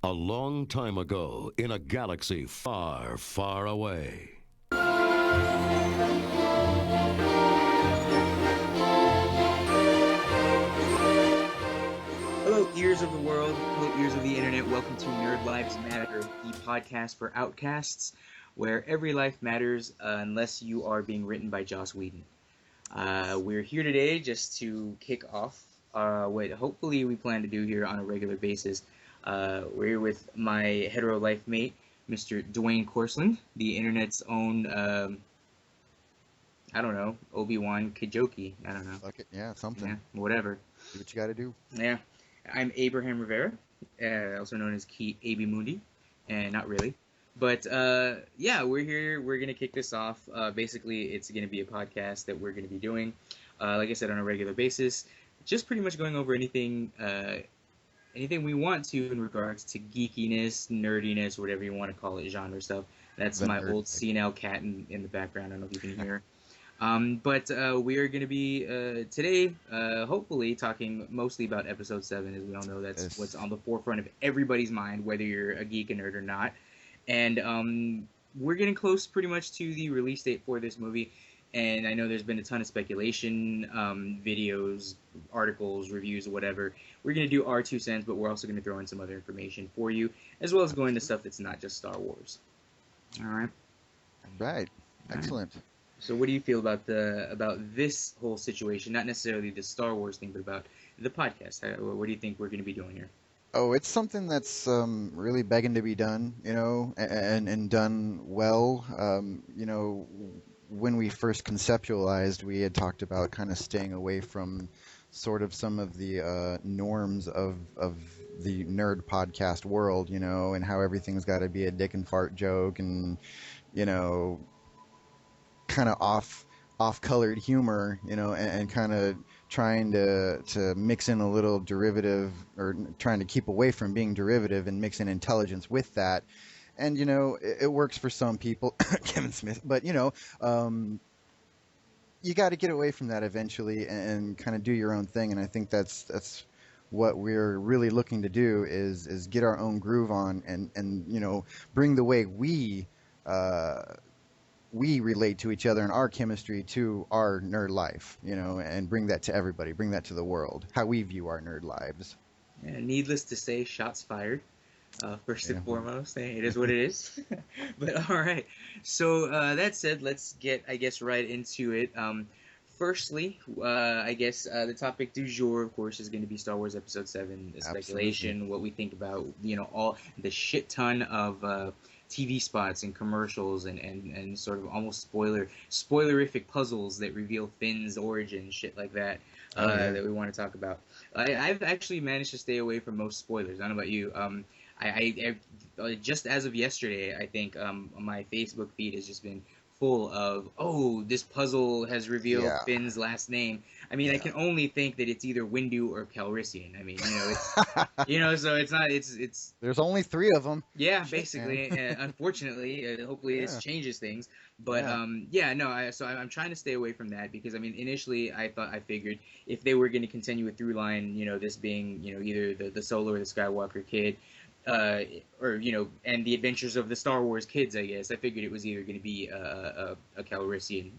A long time ago, in a galaxy far, far away. Hello, ears of the world. Hello, ears of the internet. Welcome to Nerd Lives Matter, the podcast for outcasts, where every life matters unless you are being written by Joss Whedon. We're here today just to kick off what hopefully we plan to do here on a regular basis. We're here with my hetero life mate, Mr. Dwayne Corsland, the internet's own, I don't know, Obi-Wan Kajouki. I don't know. Fuck it, yeah, something. Yeah, whatever. Do what you gotta do. Yeah. I'm Abraham Rivera, also known as Key Abi Mundi, and not really. But yeah, we're here. We're gonna kick this off. Basically, it's gonna be a podcast that we're gonna be doing, like I said, on a regular basis. Just pretty much going over anything we want to in regards to geekiness, nerdiness, whatever you want to call it, genre stuff. That's my old senile cat in the background. I don't know if you can hear. But we are going to be today, hopefully, talking mostly about Episode 7. As we all know, that's what's on the forefront of everybody's mind, whether you're a geek, a nerd, or not. And we're getting close pretty much to the release date for this movie. And I know there's been a ton of speculation, videos, articles, reviews, whatever. We're going to do our 2 cents, but we're also going to throw in some other information for you, as well as go into stuff that's not just Star Wars. All right? Right. Excellent. Right. So what do you feel about this whole situation? Not necessarily the Star Wars thing, but about the podcast. What do you think we're going to be doing here? Oh, it's something that's really begging to be done, and done well. When we first conceptualized, we had talked about kind of staying away from sort of some of the norms of the nerd podcast world, and how everything's got to be a dick and fart joke and, kind of off-colored humor, and kind of trying to mix in a little derivative, or trying to keep away from being derivative and mix in intelligence with that. And, it works for some people, Kevin Smith, but, you got to get away from that eventually and kind of do your own thing. And I think that's what we're really looking to do is get our own groove on and bring the way we relate to each other and our chemistry to our nerd life, and bring that to everybody, bring that to the world, how we view our nerd lives. Yeah, needless to say, shots fired. First and foremost, it is what it is. But all right. So that said, let's get, I guess, right into it. Firstly, I guess the topic du jour, of course, is going to be Star Wars Episode 7, the speculation, Absolutely. What we think about, all the shit ton of TV spots and commercials and sort of almost spoilerific puzzles that reveal Finn's origin, shit like that, that we want to talk about. I've actually managed to stay away from most spoilers. I don't know about you. I just as of yesterday, I think my Facebook feed has just been full of, this puzzle has revealed Finn's last name. I mean, I can only think that it's either Windu or Calrissian. I mean, it's, so it's not, it's. There's only 3 of them. Yeah, basically. Unfortunately, hopefully this changes things. But so I'm trying to stay away from that because, I mean, initially I figured if they were going to continue a through line, this being, either the Solo or the Skywalker kid, and the adventures of the Star Wars kids, I guess. I figured it was either going to be a Calrissian.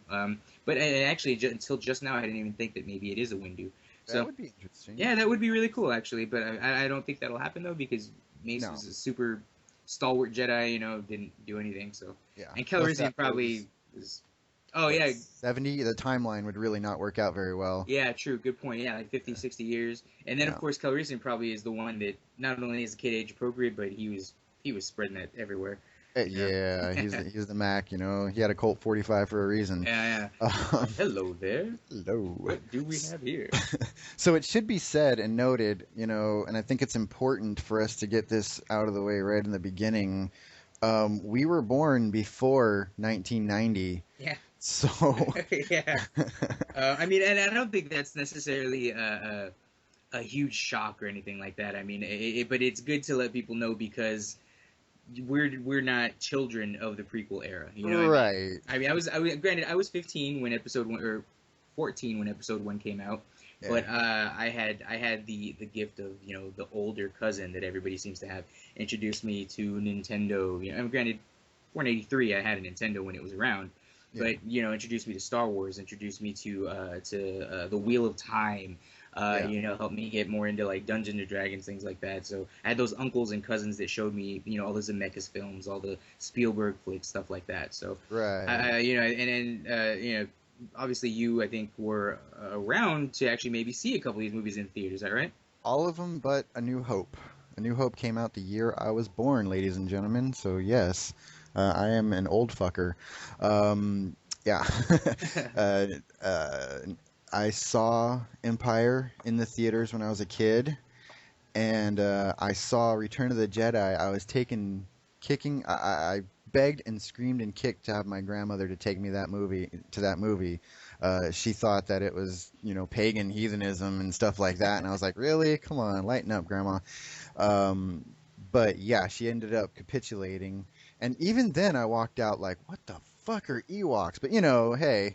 But actually, until just now, I didn't even think that maybe it is a Windu. So, that would be interesting. Yeah, that would be really cool, actually. But I don't think that'll happen, though, because Mace was a super stalwart Jedi, didn't do anything. So Yeah. And Calrissian probably was... Oh, yeah. 70, the timeline would really not work out very well. Yeah, true. Good point. Yeah, like 50, 60 years. And then, of course, Calrissian probably is the one that not only is kid age appropriate, but he was spreading that everywhere. Yeah, he's the Mac, He had a Colt 45 for a reason. Yeah. Hello there. Hello. What do we have here? So it should be said and noted, and I think it's important for us to get this out of the way right in the beginning. We were born before 1990. Yeah. So yeah, I mean, and I don't think that's necessarily a huge shock or anything like that. I mean, but it's good to let people know because we're not children of the prequel era, right? I mean, I was granted I was 15 when episode 1 or 14 when episode 1 came out, Yeah. But I had the gift of the older cousin that everybody seems to have introduced me to Nintendo. And granted, born in '83, I had a Nintendo when it was around, Yeah. but introduced me to Star Wars, introduced me to the Wheel of Time. Yeah. Helped me get more into like Dungeons and Dragons, things like that. So I had those uncles and cousins that showed me, all the Zemeckis films, all the Spielberg flicks, stuff like that. So Right. and then obviously you, I think, were around to actually maybe see a couple of these movies in theaters. Is that right? All of them but A New Hope. A New Hope came out the year I was born, ladies and gentlemen. So yes, I am an old fucker. Yeah. uh, uh, I saw Empire in the theaters when I was a kid, and I saw Return of the Jedi. I was taken kicking. I begged and screamed and kicked to have my grandmother to take me that movie. She thought that it was pagan heathenism and stuff like that, and I was like, really? Come on, lighten up, Grandma. Um, but yeah, she ended up capitulating, and even then, I walked out like, what the fuck are Ewoks? But hey,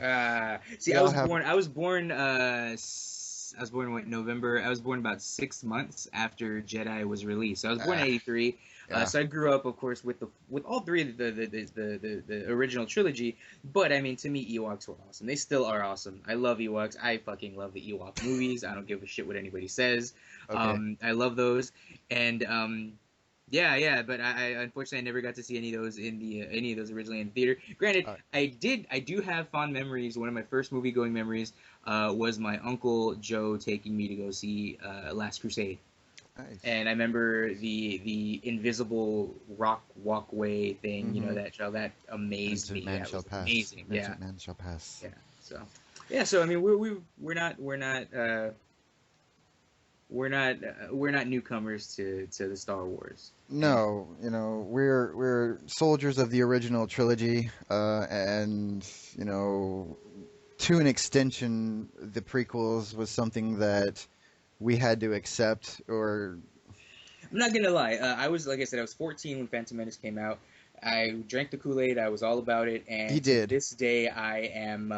See, we I all was have. born. I was born in November. I was born about 6 months after Jedi was released. So I was born in Uh, '83. yeah. So I grew up, of course, with all three of the original trilogy. But I mean, to me, Ewoks were awesome. They still are awesome. I love Ewoks. I fucking love the Ewok movies. I don't give a shit what anybody says. Okay. I love those, and yeah, yeah, but I unfortunately I never got to see any of those originally in theater. Granted, Uh, I do have fond memories. One of my first movie going memories was my uncle Joe taking me to go see Last Crusade, nice. and I remember the invisible rock walkway thing. Mm-hmm. That amazed Ancient me. man That shall was pass. amazing. Yeah, Ancient man shall pass. yeah. So yeah, so I mean we're not newcomers to the Star Wars. And No, we're soldiers of the original trilogy, and to an extension, the prequels was something that we had to accept. Or I'm not gonna lie. I was, like I said, I was 14 when Phantom Menace came out. I drank the Kool-Aid. I was all about it, he and to did. this day, I am.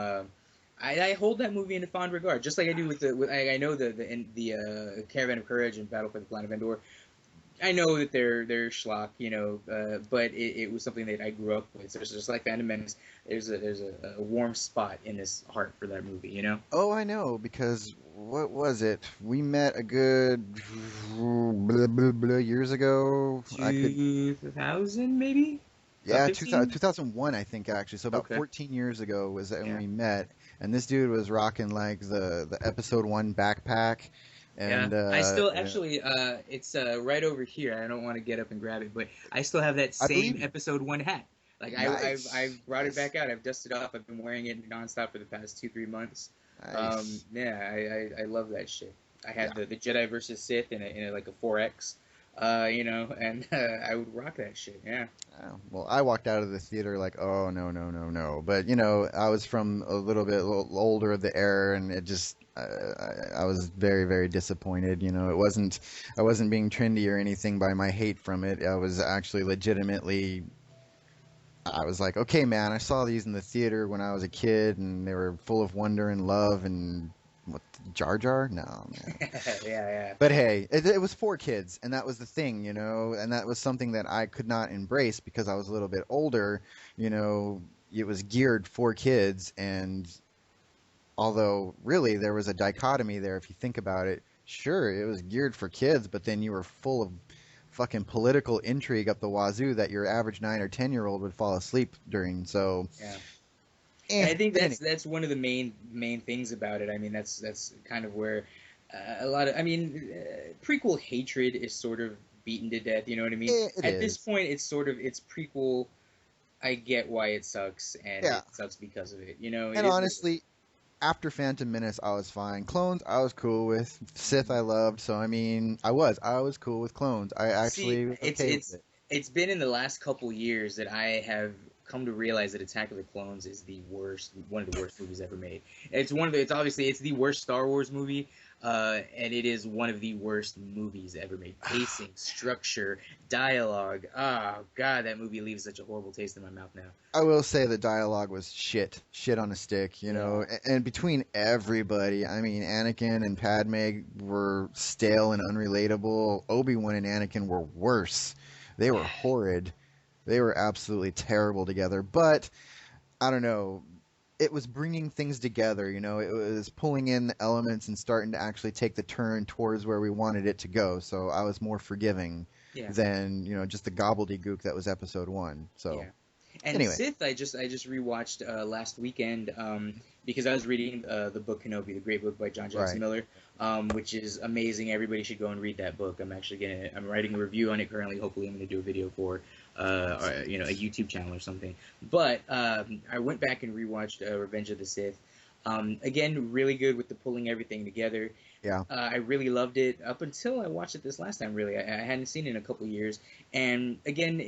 I hold that movie in fond regard, just like I do I know the Caravan of Courage and Battle for the Planet of Endor. I know that they're schlock, but it was something that I grew up with. So it's just like Phantom Menace. There's a warm spot in this heart for that movie. Oh, I know, because what was it? We met a good blah, blah, blah, years ago. I could 2000 maybe, about Yeah, 15. 2001, I think, actually. So about Okay. 14 years ago was when Yeah. we met, and this dude was rocking like the episode one backpack, Yeah, and I still yeah, actually it's right over here. I don't want to get up and grab it, but I still have that I same believe you. episode one hat. Like Nice, I've brought it nice, back out. I've dusted it off. I've been wearing it nonstop for the past 2-3 months. nice. Yeah, I love that shit. I Yeah. had the Jedi versus Sith in like a 4X, and I would rock that shit. Yeah. Oh, well, I walked out of the theater like, oh no, no, no, no. But I was from a little older of the era, and it just I was very, very disappointed. I wasn't being trendy or anything by my hate from it. I was actually legitimately. I was like, okay, man, I saw these in the theater when I was a kid, and they were full of wonder and love and what, Jar Jar? No, man. Yeah, yeah. But hey, it was for kids, and that was the thing, and that was something that I could not embrace because I was a little bit older. It was geared for kids, and although really there was a dichotomy there, if you think about it, sure, it was geared for kids, but then you were full of fucking political intrigue up the wazoo that your average 9 or 10-year-old would fall asleep during. So, Yeah. And I think but anyway, that's one of the main things about it. I mean, that's kind of where a lot of, I mean, prequel hatred is sort of beaten to death. You know what I mean? it At this is. point, it's prequel. I get why it sucks, and Yeah, it sucks because of it. It and is what it is. honestly, after Phantom Menace, I was fine. Clones, I was cool with. Sith, I loved. So I mean, I was cool with clones. I See, actually was okay with it. it's been in the last couple years that I have come to realize that Attack of the Clones is one of the worst movies ever made. It's obviously it's the worst Star Wars movie. and it is one of the worst movies ever made. Pacing, structure, dialogue. Oh God, that movie leaves such a horrible taste in my mouth now. I will say the dialogue was shit on a stick, you know. Yeah. And between everybody, I mean, Anakin and Padme were stale and unrelatable. Obi-Wan and Anakin were worse. They were horrid. They were absolutely terrible together. But I don't know. It was bringing things together, you know. It was pulling in the elements and starting to actually take the turn towards where we wanted it to go. So I was more forgiving Yeah. than, you know, just the gobbledygook that was episode one. So Yeah. And anyway. Sith, I just rewatched last weekend because I was reading the book Kenobi, the great book by John Jackson Right. Miller, which is amazing. Everybody should go and read that book. I'm writing a review on it currently. Hopefully, I'm gonna do a video for a YouTube channel or something. But I went back and rewatched Revenge of the Sith. Again, really good with the pulling everything together. Yeah. I really loved it up until I watched it this last time. Really, I hadn't seen it in a couple of years, and again,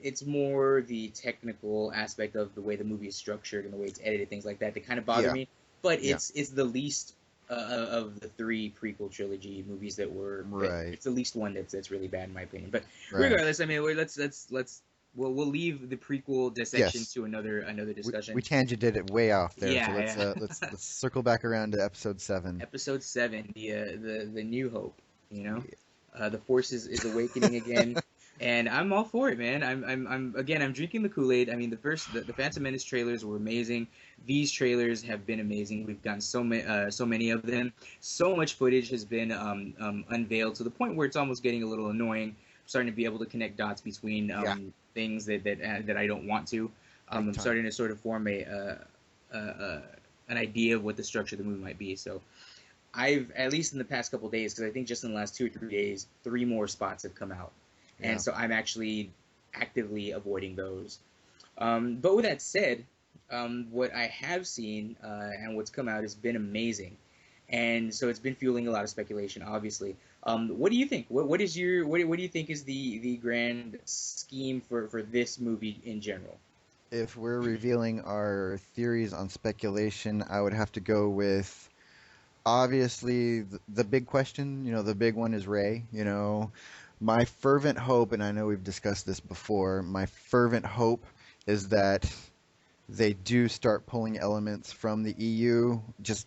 it's more the technical aspect of the way the movie is structured and the way it's edited, things like that, that kind of bother Yeah. me. But Yeah. it's the least of the three prequel trilogy movies that were. Right. It's the least one that's really bad in my opinion. But Right. regardless, I mean, let's we'll leave the prequel dissection Yes. to another discussion. We tangented it way off there, Yeah, so yeah. let's circle back around to episode 7. Episode 7, the New Hope. You know, the Force is awakening again, and I'm all for it, man. I'm drinking the Kool-Aid. I mean, the Phantom Menace trailers were amazing. These trailers have been amazing. We've gotten so many of them. So much footage has been unveiled to the point where it's almost getting a little annoying. I'm starting to be able to connect dots between Yeah. things that I don't want to. I'm Big time. starting to sort of form an idea of what the structure of the movie might be. So I've, at least in the past couple of days, because I think just in the last 2 or 3 days, 3 more spots have come out. Yeah. And so I'm actually actively avoiding those. But with that said, what I have seen and what's come out has been amazing. And so it's been fueling a lot of speculation, obviously. What do you think? What do you think is the grand scheme for this movie in general? If we're revealing our theories on speculation, I would have to go with obviously the big question. You know, the big one is Rey. You know, my fervent hope, and I know we've discussed this before. My fervent hope is that they do start pulling elements from the EU. Just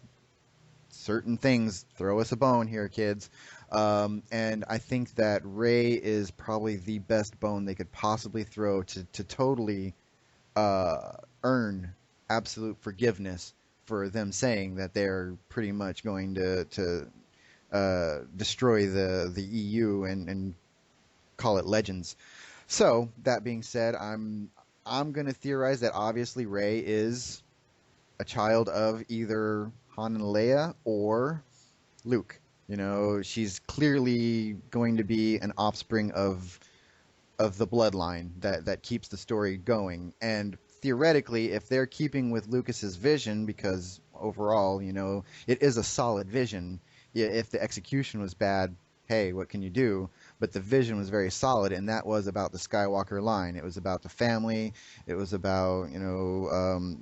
certain things. Throw us a bone here, kids. And I think that Rey is probably the best bone they could possibly throw to totally earn absolute forgiveness for them saying that they're pretty much going to destroy the EU and call it Legends. So that being said, I'm going to theorize that obviously Rey is a child of either Han and Leia or Luke. You know, she's clearly going to be an offspring of the bloodline that keeps the story going. And theoretically, if they're keeping with Lucas's vision, because overall, you know, it is a solid vision. Yeah, if the execution was bad, hey, what can you do? But the vision was very solid, and that was about the Skywalker line. It was about the family. It was about, you know,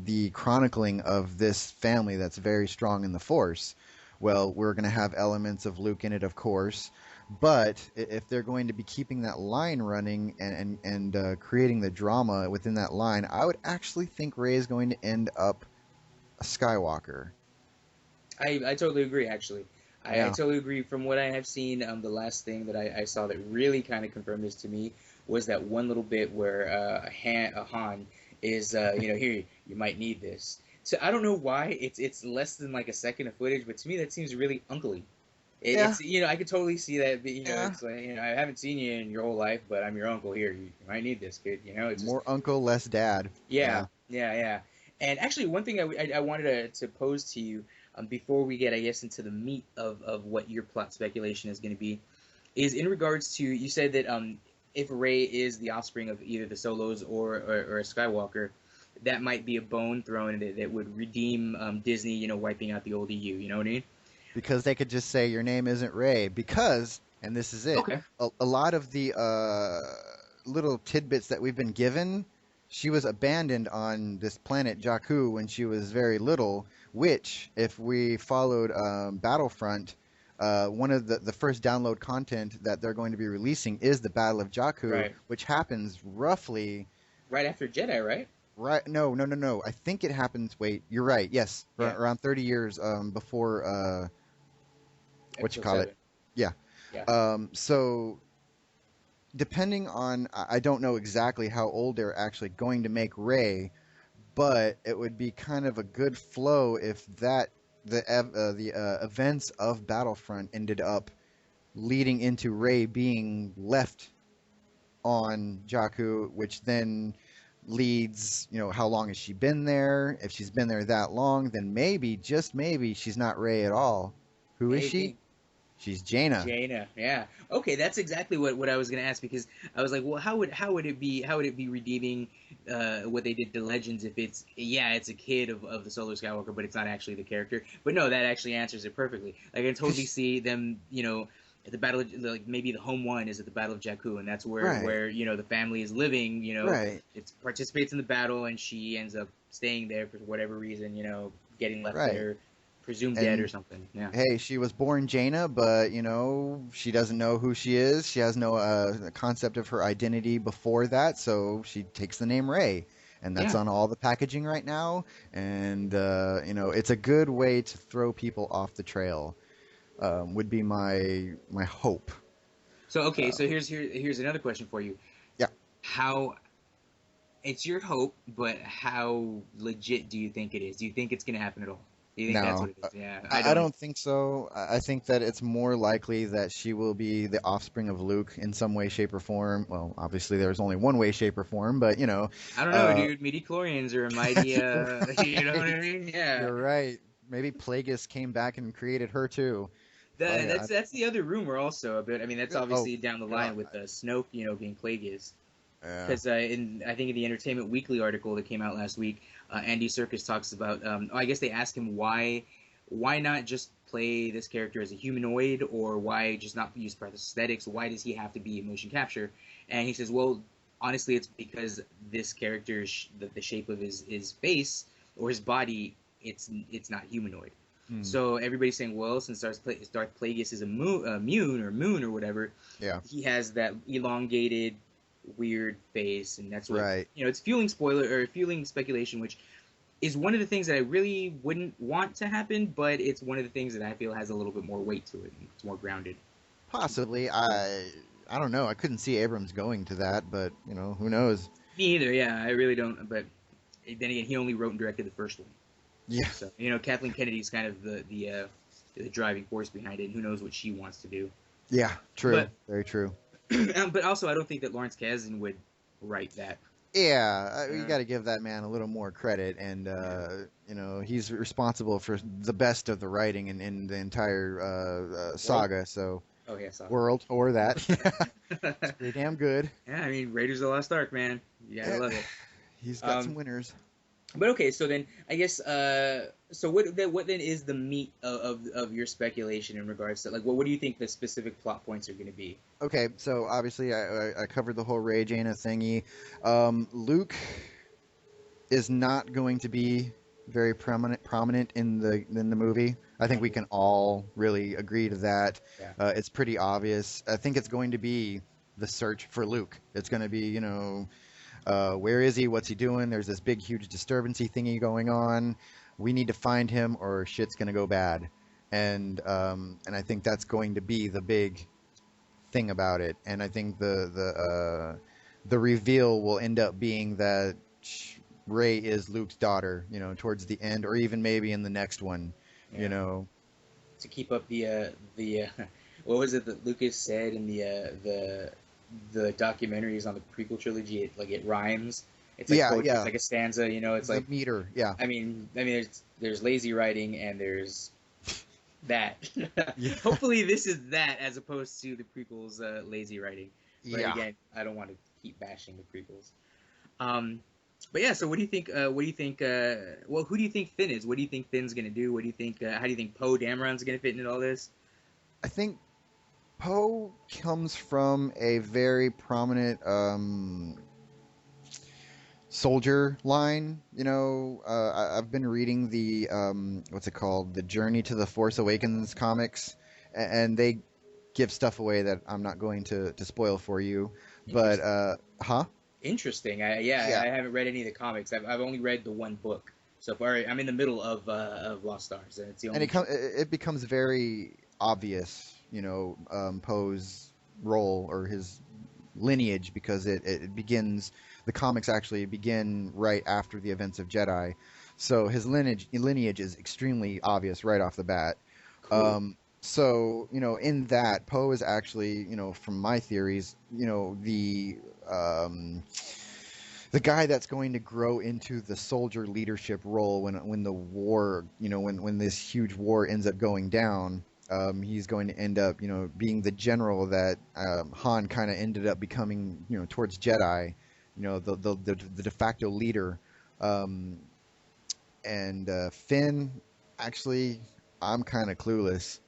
the chronicling of this family that's very strong in the Force. Well, we're going to have elements of Luke in it, of course. But if they're going to be keeping that line running and creating the drama within that line, I would actually think Rey is going to end up a Skywalker. I totally agree, actually. I Yeah. totally agree. From what I have seen, the last thing that I saw that really kind of confirmed this to me was that one little bit where a Han is, here, you might need this. So I don't know why it's less than like a second of footage, but to me that seems really uncly. Yeah. It's I could totally see that. Yeah. It's like, I haven't seen you in your whole life, but I'm your uncle here. You might need this, kid. It's just, More uncle, less dad. yeah. And actually, one thing I wanted to pose to you before we get, I guess, into the meat of what your plot speculation is going to be, is in regards to, you said that if Rey is the offspring of either the Solos or a Skywalker, that might be a bone thrown that would redeem Disney, wiping out the old EU. You know what I mean? Because they could just say your name isn't Rey because, and this is it. Okay. A lot of the little tidbits that we've been given, she was abandoned on this planet Jakku when she was very little which, if we followed Battlefront, one of the first download content that they're going to be releasing is the Battle of Jakku, Right. which happens roughly Right after Jedi, right? right. No. I think it happens. Wait, you're right. Yes, Yeah. around 30 years before what you Episode call it? 7. Yeah. Yeah. So depending on, I don't know exactly how old they're actually going to make Rey, but it would be kind of a good flow if the events of Battlefront ended up leading into Rey being left on Jakku, which then leads, how long has she been there? If she's been there that long, then maybe, just maybe, she's not Rey at all. Who is she? Maybe. She's Jaina. Jaina, yeah. Okay, that's exactly what I was gonna ask, because I was like, well, how would it be redeeming what they did to Legends if it's a kid of the Solo Skywalker, but it's not actually the character. But no, that actually answers it perfectly. Like, I can totally see them, at the battle, like maybe the home one is at the Battle of Jakku, and that's where Right. where the family is living. Right. It participates in the battle, and she ends up staying there for whatever reason. Getting left Right. there, presumed dead And or something. Yeah. hey, she was born Jaina, but she doesn't know who she is. She has no concept of her identity before that, so she takes the name Rey, and that's Yeah. on all the packaging right now. And it's a good way to throw people off the trail. Would be my hope. So okay, so here's another question for you. Yeah. How it's your hope, but how legit do you think it is? Do you think it's gonna happen at all? Do you think that's No, what it is? Yeah, I don't think so. I think that it's more likely that she will be the offspring of Luke in some way, shape, or form. Well, obviously, there's only one way, shape, or form, but I don't know, uh, dude. Midi-chlorians are a mighty, you know what I mean? Yeah. you're right. Maybe Plagueis came back and created her too. That's the other rumor also. But I mean, that's Oh, obviously down the line God. with Snoke, being Plagueis. Yeah. Because I think in the Entertainment Weekly article that came out last week, Andy Serkis talks about. I guess they asked him why not just play this character as a humanoid, or why just not use prosthetics? Why does he have to be motion capture? And he says, well, honestly, it's because this character, the shape of his face or his body, it's not humanoid. Hmm. So everybody's saying, well, since Darth Plagueis is a moon or whatever, Yeah. he has that elongated, weird face, and that's what Right. it's fueling speculation, which is one of the things that I really wouldn't want to happen, but it's one of the things that I feel has a little bit more weight to it. It's more grounded. Possibly. I don't know. I couldn't see Abrams going to that, but who knows? Me either. Yeah, I really don't. But then again, he only wrote and directed the first one. Yeah. So Kathleen Kennedy's kind of the driving force behind it. And who knows what she wants to do? Yeah. True. But- Very true. But also, I don't think that Lawrence Kasdan would write that. Yeah, you Yeah. got to give that man a little more credit, and he's responsible for the best of the writing in the entire saga. So Oh yeah, sorry. world or that, it's pretty damn good. Yeah, I mean, Raiders of the Lost Ark, man. You gotta love it. He's got some winners. But okay, so then I guess so what then is the meat of your speculation in regards to, like, what do you think the specific plot points are going to be? Okay, so obviously I covered the whole Rey Jaina thingy. Luke is not going to be very prominent in the movie. I think we can all really agree to that. Yeah. It's pretty obvious. I think it's going to be the search for Luke. It's going to be, where is he? What's he doing? There's this big, huge disturbancy thingy going on. We need to find him, or shit's going to go bad. And I think that's going to be the big thing about it. And I think the reveal will end up being that Rey is Luke's daughter, towards the end, or even maybe in the next one, Yeah. To keep up the what was it that Lucas said in the documentaries on the prequel trilogy? It rhymes. It's like poetry. Yeah. It's like a stanza. It's the like, meter. Yeah. I mean, there's lazy writing and there's that. Yeah. Hopefully, this is that as opposed to the prequels' lazy writing. But Yeah. again, I don't want to keep bashing the prequels. But yeah, so what do you think? Well, who do you think Finn is? What do you think Finn's gonna do? What do you think? How do you think Poe Dameron's gonna fit into all this? I think Poe comes from a very prominent soldier line. I've been reading the what's it called, the Journey to the Force Awakens comics, and they give stuff away that I'm not going to spoil for you. But Interesting. huh? Interesting. Yeah, I haven't read any of the comics. I've only read the one book so far. I'm in the middle of Lost Stars, and it's the and only book. it becomes very obvious, Poe's role or his lineage because it begins. The comics actually begin right after the events of Jedi, so his lineage is extremely obvious right off the bat. Cool. So in that, Poe is actually, from my theories, um, the guy that's going to grow into the soldier leadership role when the war, when this huge war ends up going down. He's going to end up, being the general that Han kind of ended up becoming, towards Jedi, the de facto leader. Um, and Finn, actually, I'm kind of clueless.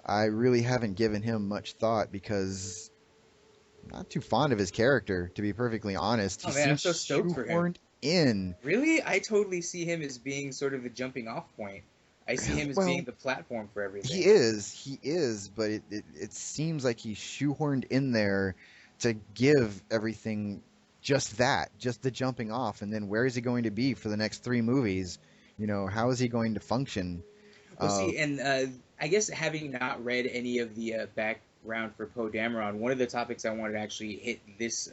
I really haven't given him much thought because I'm not too fond of his character, to be perfectly honest. He Oh man, I'm seems so stoked for him. shoehorned in. Really, I totally see him as being sort of the jumping off point. I see him as being Well, the platform for everything. he is, but it seems like he's shoehorned in there to give everything just that, just the jumping off, and then where is he going to be for the next three movies? How is he going to function? Well, Uh, see, and I guess having not read any of the background for Poe Dameron, one of the topics I wanted to actually hit this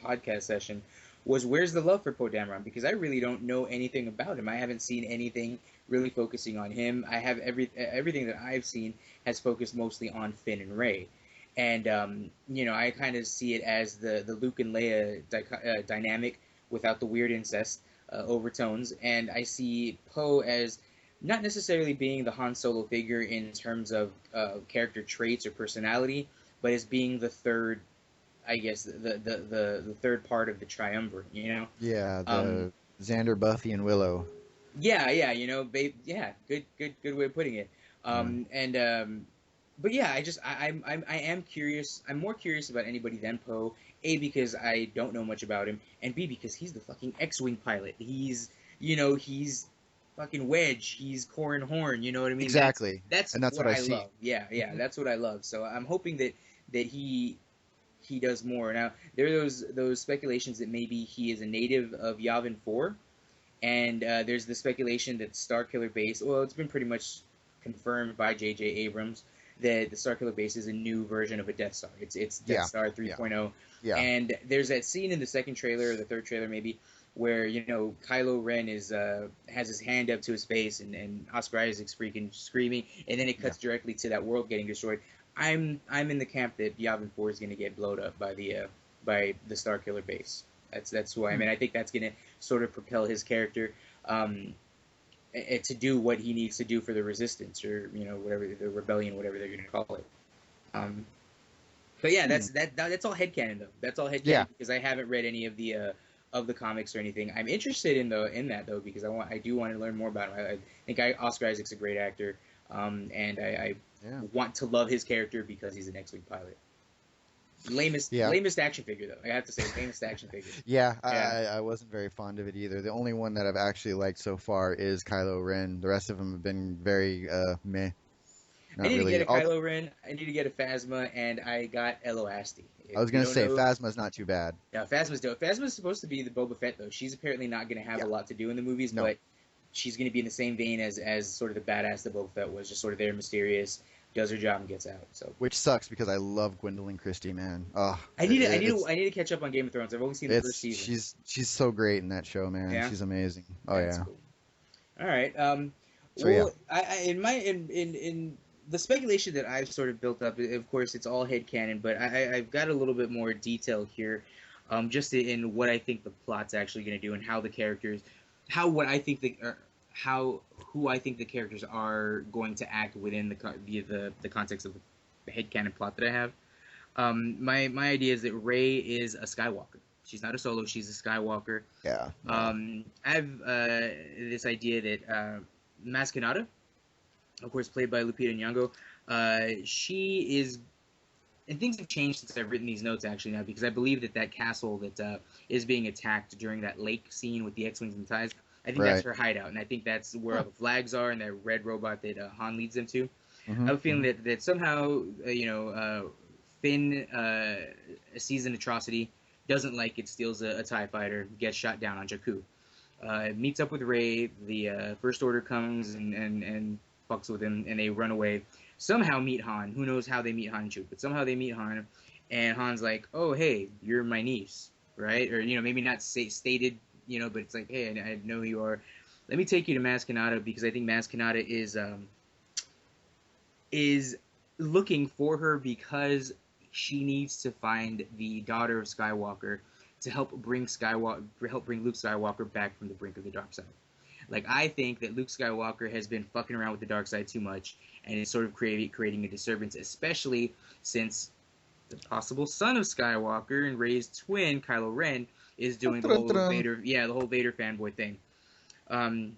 podcast session was where's the love for Poe Dameron? Because I really don't know anything about him. I haven't seen anything really focusing on him. I have everything that I've seen has focused mostly on Finn and Rey. And I kind of see it as the Luke and Leia dynamic without the weird incest overtones, and I see Poe as not necessarily being the Han Solo figure in terms of character traits or personality, but as being the third, I guess, the third part of the triumvirate. yeah, Um, the Xander, Buffy, and Willow. yeah, yeah, good way of putting it. Yeah. And But yeah, I am curious. I'm more curious about anybody than Poe. A, because I don't know much about him, and B, because he's the fucking X-wing pilot. He's fucking Wedge. He's Corin Horn. You know what I mean? Exactly, That's and that's what what I I see. love. Yeah, that's what I love. So I'm hoping that he does more. Now there are those speculations that maybe he is a native of Yavin 4, and there's the speculation that Starkiller Base. Well, it's been pretty much confirmed by J.J. Abrams that the Starkiller Base is a new version of a Death Star. It's Death Yeah, Star yeah, 3.0, yeah, and there's that scene in the second trailer, or the third trailer maybe, where Kylo Ren is has his hand up to his face, and Oscar Isaac's freaking screaming, and then it yeah. cuts directly to that world getting destroyed. I'm in the camp that Yavin 4 is going to get blown up by the Starkiller Base. That's who I Hmm. mean. I think that's going to sort of propel his character um, to do what he needs to do for the resistance, or whatever, the rebellion, whatever they're going to call it. Um, but yeah, Hmm. that's all headcanon though. That's all Yeah, headcanon because I haven't read any of the comics or anything. I'm interested in that though because I do want to learn more about him. I think Oscar Isaac's a great actor, and I yeah, want to love his character because he's an X-wing pilot. yeah. Lamest action figure though. I have to say, lamest action figure. Yeah, Yeah, I wasn't very fond of it either. The only one that I've actually liked so far is Kylo Ren. The rest of them have been very meh. I Not need to get really. a Kylo Ren. I need to get a Phasma, and I got Elo Asti. I If was you gonna don't say know, Phasma's not too bad. yeah, Phasma's dope. Phasma's supposed to be the Boba Fett though. She's apparently not going to have Yeah, a lot to do in the movies, no, but she's going to be in the same vein as sort of the badass that Boba Fett was, just sort of there, mysterious, does her job and gets out. So which sucks because I love Gwendolyn Christie, man. Oh, it's I need to catch up on Game of Thrones. I've only seen the first it's season. she's so great in that show, man. Yeah, She's amazing. Oh that's yeah. cool. All right. So yeah, Well, I in the speculation that I've sort of built up, of course, it's all headcanon, but I've got a little bit more detail here, just in what I think the plot's actually going to do and how the characters, how what I think the, or how who I think the characters are going to act within the context of the headcanon plot that I have. My idea is that Rey is a Skywalker. She's not a Solo. She's a Skywalker. yeah, yeah, I have this idea that Maz Kanata, of course, played by Lupita Nyong'o, she is and things have changed since I've written these notes actually now, because I believe that that castle that is being attacked during that lake scene with the X-wings and ties, I think that's Right. her hideout, and I think that's where all Huh. the flags are and that red robot that Han leads them to. I Hmm. have a feeling that somehow Finn sees an atrocity, doesn't like it, steals a Tie fighter, gets shot down on Jakku. Meets up with Rey. The First Order comes and fucks with him, and they run away. Somehow meet Han. Who knows how they meet Han and Chewie, but somehow they meet Han, and Han's like, "Oh, hey, you're my niece, right?" Or maybe not stated, but it's like, "Hey, I know who you are. Let me take you to Maz Kanata because I think Maz Kanata is looking for her because she needs to find the daughter of Skywalker to help bring Luke Skywalker back from the brink of the dark side. Like, I think that Luke Skywalker has been fucking around with the dark side too much, and it's sort of creating a disturbance, especially since the possible son of Skywalker and Rey's twin, Kylo Ren, is doing the whole Vader fanboy thing. Um,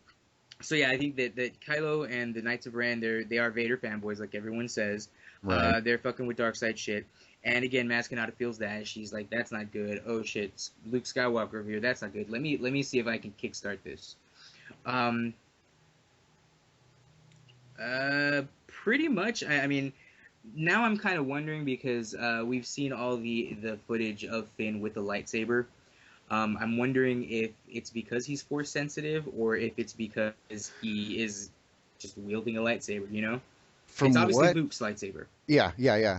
so yeah, I think that Kylo and the Knights of Ren, they are Vader fanboys, like everyone says. Right. They're fucking with dark side shit. And again, Maz Kanata feels that. She's like, "That's not good. Oh shit, Luke Skywalker over here. That's not good. Let me see if I can kickstart this." Um, Pretty much. I mean, now I'm kind of wondering because we've seen all the footage of Finn with the lightsaber. I'm wondering if it's because he's force sensitive or if it's because he is just wielding a lightsaber. It's From obviously what Luke's lightsaber. Yeah.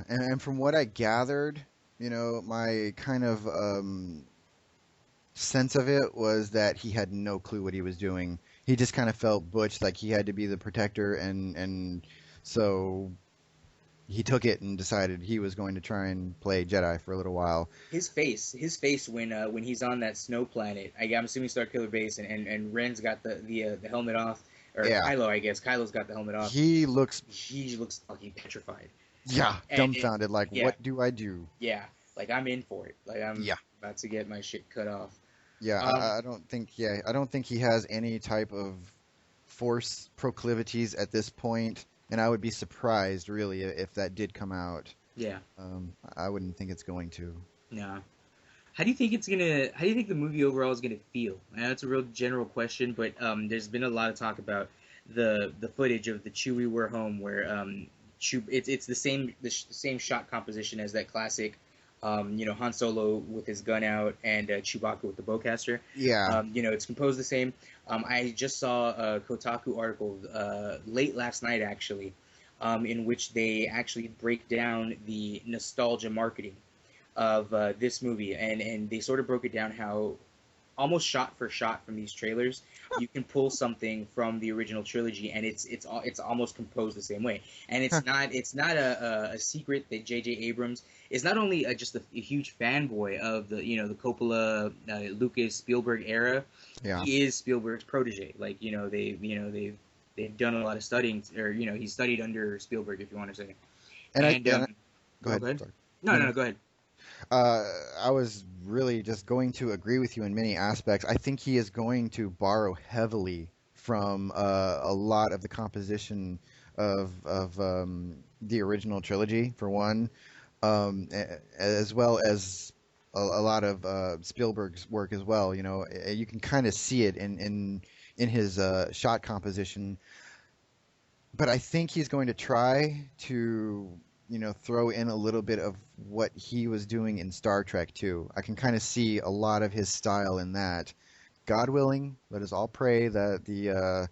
And from what I gathered, my kind of sense of it was that he had no clue what he was doing. He just kind of felt Butch like he had to be the protector, and so he took it and decided he was going to try and play Jedi for a little while. His face when he's on that snow planet. I'm assuming Starkiller Base and Ren's got the helmet off, or Yeah, Kylo, I guess Kylo's got the helmet off. he looks, He looks fucking petrified. yeah, And dumbfounded. Like, yeah, what do I do? yeah, like I'm in for it. Like I'm Yeah, about to get my shit cut off. yeah. Um, I don't think. Yeah, I don't think he has any type of force proclivities at this point, and I would be surprised really if that did come out. yeah, I wouldn't think it's going to. no. How do you think the movie overall is gonna feel? I know it's a real general question, but there's been a lot of talk about the footage of the Chewie We're Home, where it's the same shot composition as that classic, Han Solo with his gun out and Chewbacca with the bowcaster. Yeah. It's composed the same. I just saw a Kotaku article late last night actually, in which they actually break down the nostalgia marketing of this movie, and they sort of broke it down how almost shot for shot from these trailers you can pull something from the original trilogy, and it's almost composed the same way. And Huh. it's not a secret that J.J. Abrams is not only just a huge fanboy of the Coppola, Lucas, Spielberg era. Yeah. He is Spielberg's protege. Like they've done a lot of studying, or he studied under Spielberg, if you want to say. And I, And and I Go oh, ahead. go ahead. Sorry. No, No, no, no. no, go ahead. Uh, I was really just going to agree with you in many aspects. I think he is going to borrow heavily from a lot of the composition of the original trilogy, for one, as well as a lot of Spielberg's work as well. You can kind of see it in his shot composition, but I think he's going to try to, throw in a little bit of what he was doing in Star Trek too. I can kind of see a lot of his style in that. God willing, let us all pray that the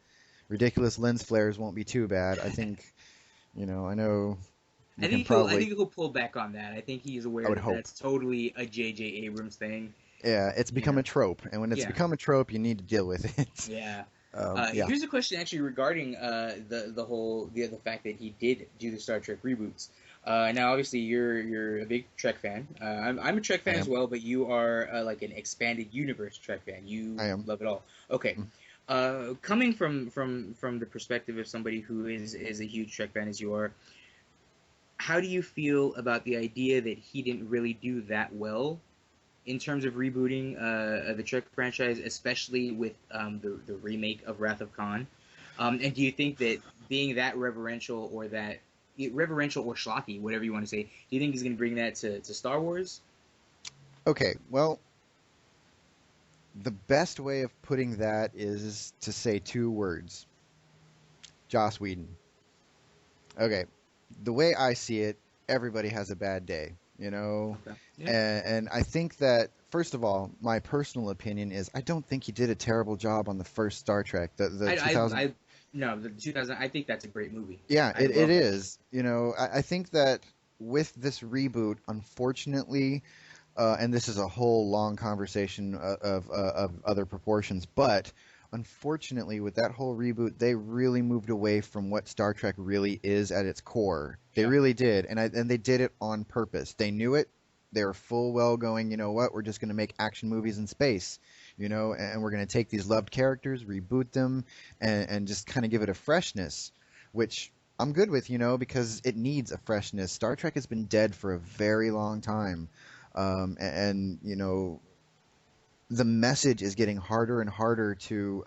ridiculous lens flares won't be too bad. I think, I know I you can think he'll. I probably, think he'll pull back on that. I think he's I aware would that hope. that's totally a J.J. Abrams thing. Yeah, it's become Yeah, a trope, and when it's yeah, become a trope, you need to deal with it. yeah. Yeah. Here's a question actually regarding the whole the fact that he did do the Star Trek reboots. Now, obviously, you're a big Trek fan. I'm a Trek I fan as am. well, but you are like an expanded universe Trek fan. You I am. love it all. Okay. Mm. Coming from the perspective of somebody who is a huge Trek fan as you are, how do you feel about the idea that he didn't really do that well in terms of rebooting the Trek franchise, especially with the remake of Wrath of Khan? And do you think that being that reverential or that reverential or schlocky, whatever you want to say. Do you think he's going to bring that to Star Wars? Okay, well, the best way of putting that is to say two words: Joss Whedon. Okay, the way I see it, everybody has a bad day, you know? Okay. Yeah. And I think that, first of all, my personal opinion is I don't think he did a terrible job on the first Star Trek, the 2000. No, the 2000. I think that's a great movie. Yeah, I it love it. is. You know, I think that with this reboot, unfortunately, and this is a whole long conversation of other proportions, but unfortunately, with that whole reboot, they really moved away from what Star Trek really is at its core. They Yeah. really did, and they did it on purpose. They knew it. They were full well going. You know what? We're just going to make action movies in space. You know, and we're going to take these loved characters, reboot them, and just kind of give it a freshness, which I'm good with. You know, because it needs a freshness. Star Trek has been dead for a very long time. And you know, the message is getting harder and harder to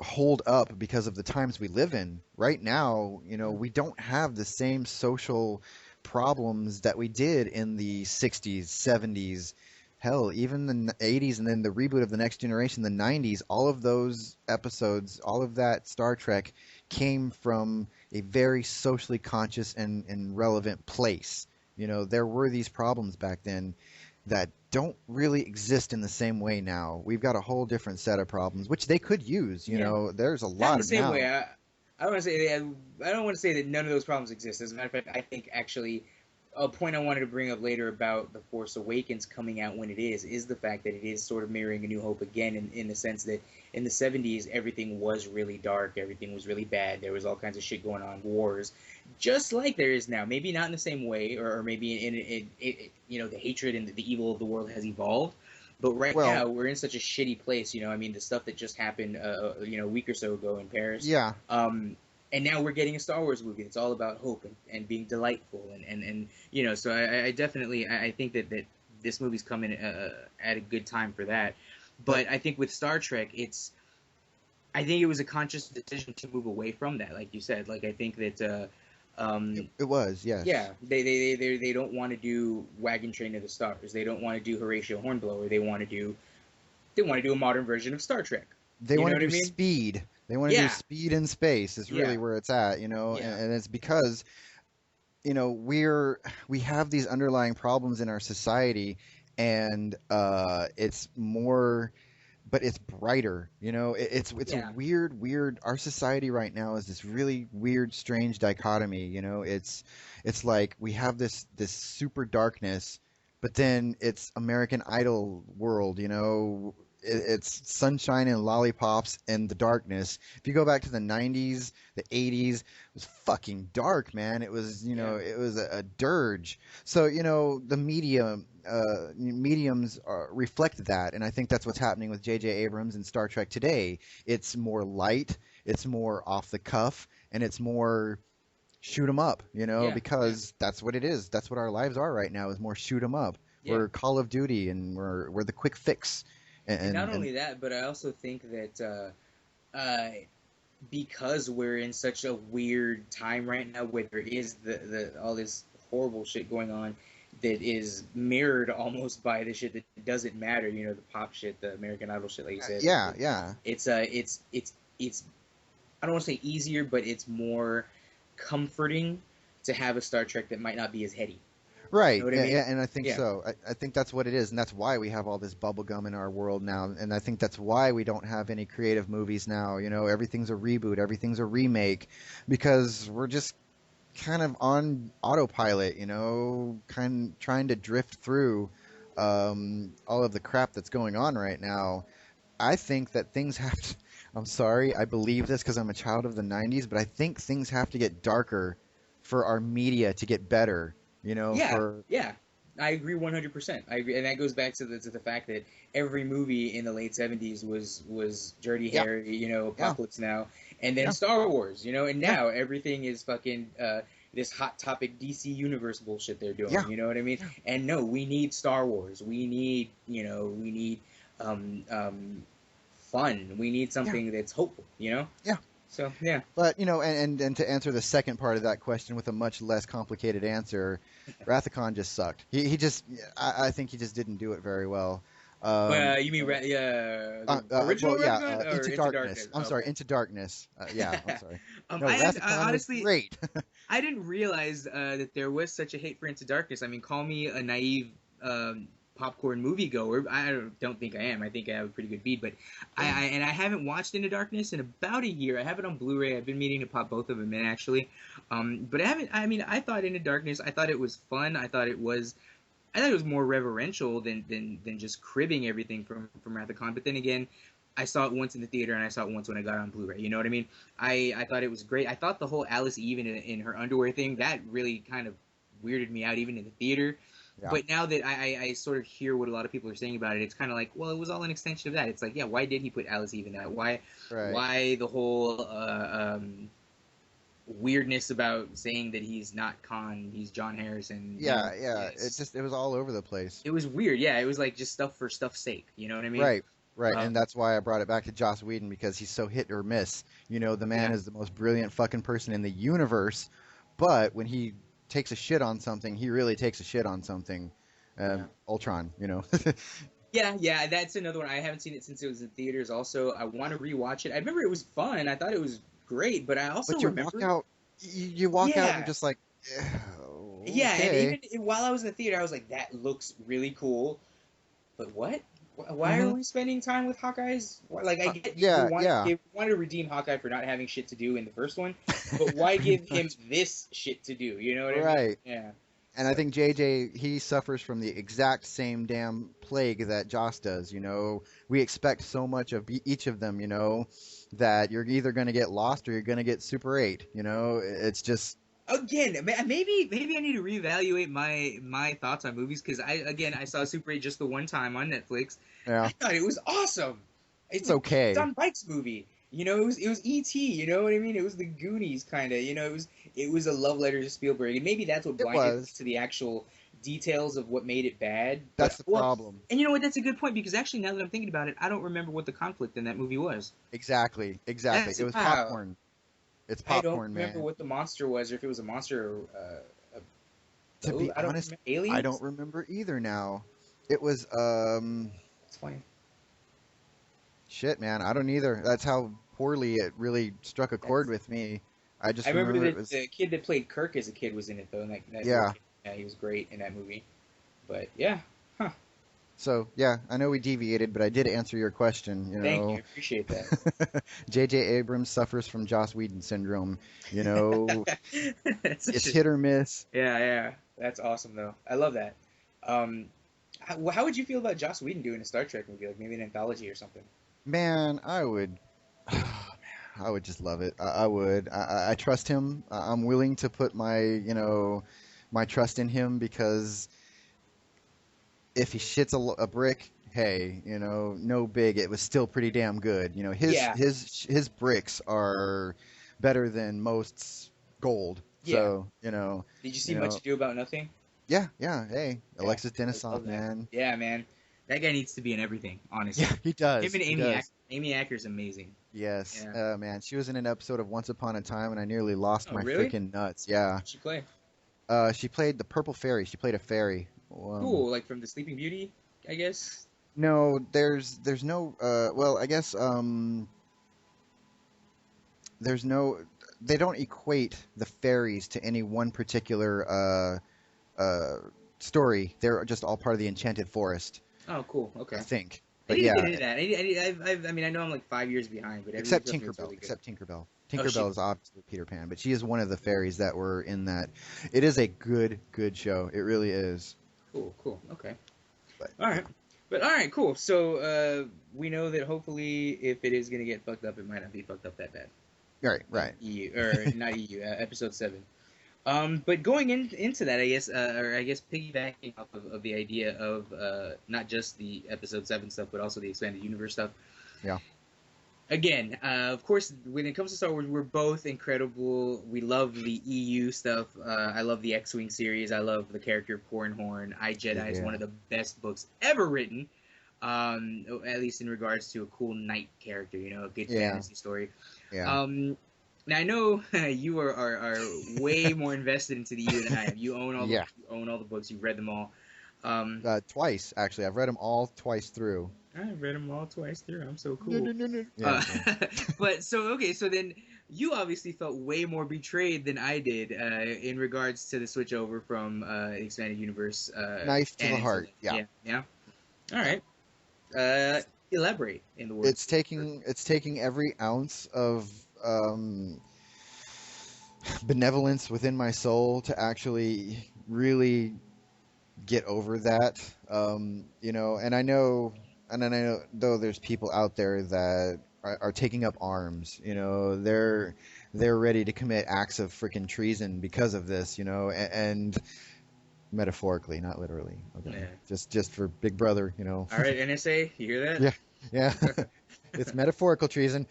hold up because of the times we live in right now. You know, we don't have the same social problems that we did in the 60s, 70s, hell, even the 80s, and then the reboot of the Next Generation, the 90s. All of those episodes, all of that Star Trek came from a very socially conscious and relevant place. You know, there were these problems back then that don't really exist in the same way now. We've got a whole different set of problems, which they could use. You Yeah. know, there's a Not in lot the of same now. way. I don't want to say I don't want to say that none of those problems exist. As a matter of fact, I think actually a point I wanted to bring up later about The Force Awakens coming out when it is the fact that it is sort of mirroring A New Hope again, in the sense that in the 70s everything was really dark, everything was really bad, there was all kinds of shit going on, wars, just like there is now. Maybe not in the same way, or maybe you know, the hatred and the evil of the world has evolved. But right Well, now we're in such a shitty place. You know, I mean, the stuff that just happened, you know, a week or so ago in Paris. yeah, And now we're getting a Star Wars movie. It's all about hope and being delightful and you know. So I definitely I think that this movie's coming at a good time for that. But I think with Star Trek, I think it was a conscious decision to move away from that, like you said. Like I think that it was, yes. yeah, they don't want to do Wagon Train to the Stars. They don't want to do Horatio Hornblower. They want to do a modern version of Star Trek. They You know want to what I do mean? speed. They want to do Yeah, speed in space is really yeah, where it's at, you know, yeah, and it's because, you know, we have these underlying problems in our society, and it's more, but it's brighter, you know. It's a yeah, weird. Our society right now is this really weird, strange dichotomy, you know. It's like we have this super darkness, but then it's American Idol world, you know. It's sunshine and lollipops and the darkness. If you go back to the 90s, the 80s, it was fucking dark, man. It was, you know, yeah, it was a dirge. So, you know, the mediums reflect that, and I think that's what's happening with J.J. Abrams and Star Trek today. It's more light, it's more off the cuff, and it's more shoot 'em up, you know, yeah, yeah, because that's what it is. That's what our lives are right now, is more shoot 'em up. yeah. We're Call of Duty, and we're the quick fix, And not and only that, but I also think that because we're in such a weird time right now, where there is the all this horrible shit going on, that is mirrored almost by the shit that doesn't matter. You know, the pop shit, the American Idol shit, like you said. yeah, yeah. It's I don't want to say easier, but it's more comforting to have a Star Trek that might not be as heady. You Right, know what I yeah, mean? yeah, and I think Yeah, so. I think that's what it is, and that's why we have all this bubblegum in our world now, and I think that's why we don't have any creative movies now. You know, everything's a reboot, everything's a remake, because we're just kind of on autopilot, you know, kind trying to drift through all of the crap that's going on right now. I think that things have to. I'm sorry, I believe this because I'm a child of the 90s, but I think things have to get darker for our media to get better. You know, yeah, for yeah. I agree 100%. I agree, and that goes back to the fact that every movie in the late 70s was Dirty yeah, Harry, you know, yeah, Apocalypse Now, and then yeah, Star Wars, you know, and yeah, now everything is fucking this hot topic DC universe bullshit they're yeah, doing. You know what I mean? yeah, And no, we need Star Wars. We need um, um, fun. We need yeah, something that's hopeful. You know? yeah. So yeah. But and to answer the second part of that question with a much less complicated answer, Rathacon just sucked. He just I think he just didn't do it very well. You mean the original well, yeah, Revenant or Into Darkness. I'm Oh, sorry, okay. Into Darkness. Yeah, I'm sorry. No, I Rathacon was honestly, great. I didn't realize that there was such a hate for Into Darkness. I mean, call me a naive popcorn moviegoer. I don't think I am. I think I have a pretty good beat, but I haven't watched Into Darkness in about a year. I have it on Blu-ray. I've been meaning to pop both of them in actually, but I haven't. I mean, I thought Into Darkness. I thought it was fun. I thought it was more reverential than just cribbing everything from Rathacon. But then again, I saw it once in the theater and I saw it once when I got it on Blu-ray. You know what I mean? I thought it was great. I thought the whole Alice Eve in her underwear thing that really kind of weirded me out even in the theater. Yeah. But now that I sort of hear what a lot of people are saying about it, it's kind of like, well, it was all an extension of that. It's like, yeah, why did he put Alice Eve in that? Right. Why the whole weirdness about saying that he's not Khan, he's John Harrison. Yeah, yeah. It was all over the place. It was weird. Yeah, it was like just stuff for stuff's sake. You know what I mean? Right. And that's why I brought it back to Joss Whedon, because he's so hit or miss. The man is the most brilliant fucking person in the universe, but when he takes a shit on something, he really takes a shit on something. Ultron, Yeah, that's another one. I haven't seen it since it was in theaters. Also, I want to rewatch it. I remember it was fun. I thought it was great, but I also but you remember walk out and you're just like, yeah. okay. And even while I was in the theater, I was like, that looks really cool, but what? Why are we spending time with Hawkeye's? Like, I get you wanted to redeem Hawkeye for not having shit to do in the first one, but why give him this shit to do? You know what I mean? Right. Yeah. And I think JJ, he suffers from the exact same damn plague that Joss does. We expect so much of each of them, that you're either going to get lost or you're going to get Super 8. It's just. Again, maybe I need to reevaluate my thoughts on movies, because I saw Super 8 just the one time on Netflix. Yeah. I thought it was awesome. It's okay. It's on Bike's movie. It was E.T. You know what I mean? It was the Goonies kind of. It was a love letter to Spielberg, and maybe that's what blinded us to the actual details of what made it bad. That's the problem. And you know what? That's a good point, because actually, now that I'm thinking about it, I don't remember what the conflict in that movie was. Exactly. It was popcorn. It's popcorn, I don't remember what the monster was, or if it was a monster or to be honest, aliens? I don't remember either now. It was It's fine. Shit, man, I don't either. That's how poorly it really struck a chord with me. I remember that it was... the kid that played Kirk as a kid was in it, though. And yeah. Yeah, he was great in that movie. But yeah, huh. So yeah, I know we deviated, but I did answer your question. Thank you, appreciate that. J.J. Abrams suffers from Joss Whedon syndrome. It's hit or miss. Yeah, that's awesome though. I love that. How would you feel about Joss Whedon doing a Star Trek movie, like maybe an anthology or something? Man, I would just love it. I would. I trust him. I'm willing to put my my trust in him, because if he shits a brick, hey, no big. It was still pretty damn good. His bricks are better than most gold. Yeah. So Did you see Much Ado About Nothing? Yeah. Hey, Alexis Denisov, man. Yeah, man. That guy needs to be in everything, honestly. Yeah, he does. Him and Amy Acker's amazing. Yes. Yeah. Man, she was in an episode of Once Upon a Time, and I nearly lost my really? freaking nuts. Yeah. What did she play? She played the Purple Fairy. She played a fairy. Cool, like from the Sleeping Beauty, I guess. No, there's no. Well, I guess there's no. They don't equate the fairies to any one particular story. They're just all part of the Enchanted Forest. Oh, cool. Okay. I think. I But need yeah, to get into that. I mean, I know I'm like 5 years behind, but except everything feels Tinkerbell. really good. Except Tinkerbell. Tinkerbell is obviously Peter Pan, but she is one of the fairies that were in that. It is a good show. It really is. Cool. Okay. But, all right, cool. So we know that hopefully, if it is gonna get fucked up, it might not be fucked up that bad. Right. EU or not EU. Episode 7. But going into that, I guess piggybacking off of the idea of not just the episode 7 stuff, but also the expanded universe stuff. Yeah. Again, of course, when it comes to Star Wars, we're both incredible. We love the EU stuff. I love the X-Wing series. I love the character of Corran Horn. I, Jedi is one of the best books ever written, at least in regards to a cool knight character, a good fantasy story. Yeah. Now I know you are way more invested into the EU than I am. Yeah. You own all the books. You've read them all. Um, Twice actually. I've read them all twice through. I've read them all twice through. I'm so No, cool. no, no, no. Yeah. Uh, Yeah. but so okay, so then you obviously felt way more betrayed than I did in regards to the switch over from expanded universe Knife to the canon to heart. Yeah. yeah, yeah. All right. Elaborate in the words. It's taking every ounce of um, benevolence within my soul to actually really get over that. And I know though there's people out there that are taking up arms. They're ready to commit acts of freaking treason because of this. And metaphorically, not literally. Okay, Yeah. just for Big Brother. All right, NSA, you hear that? Yeah, yeah. It's metaphorical treason.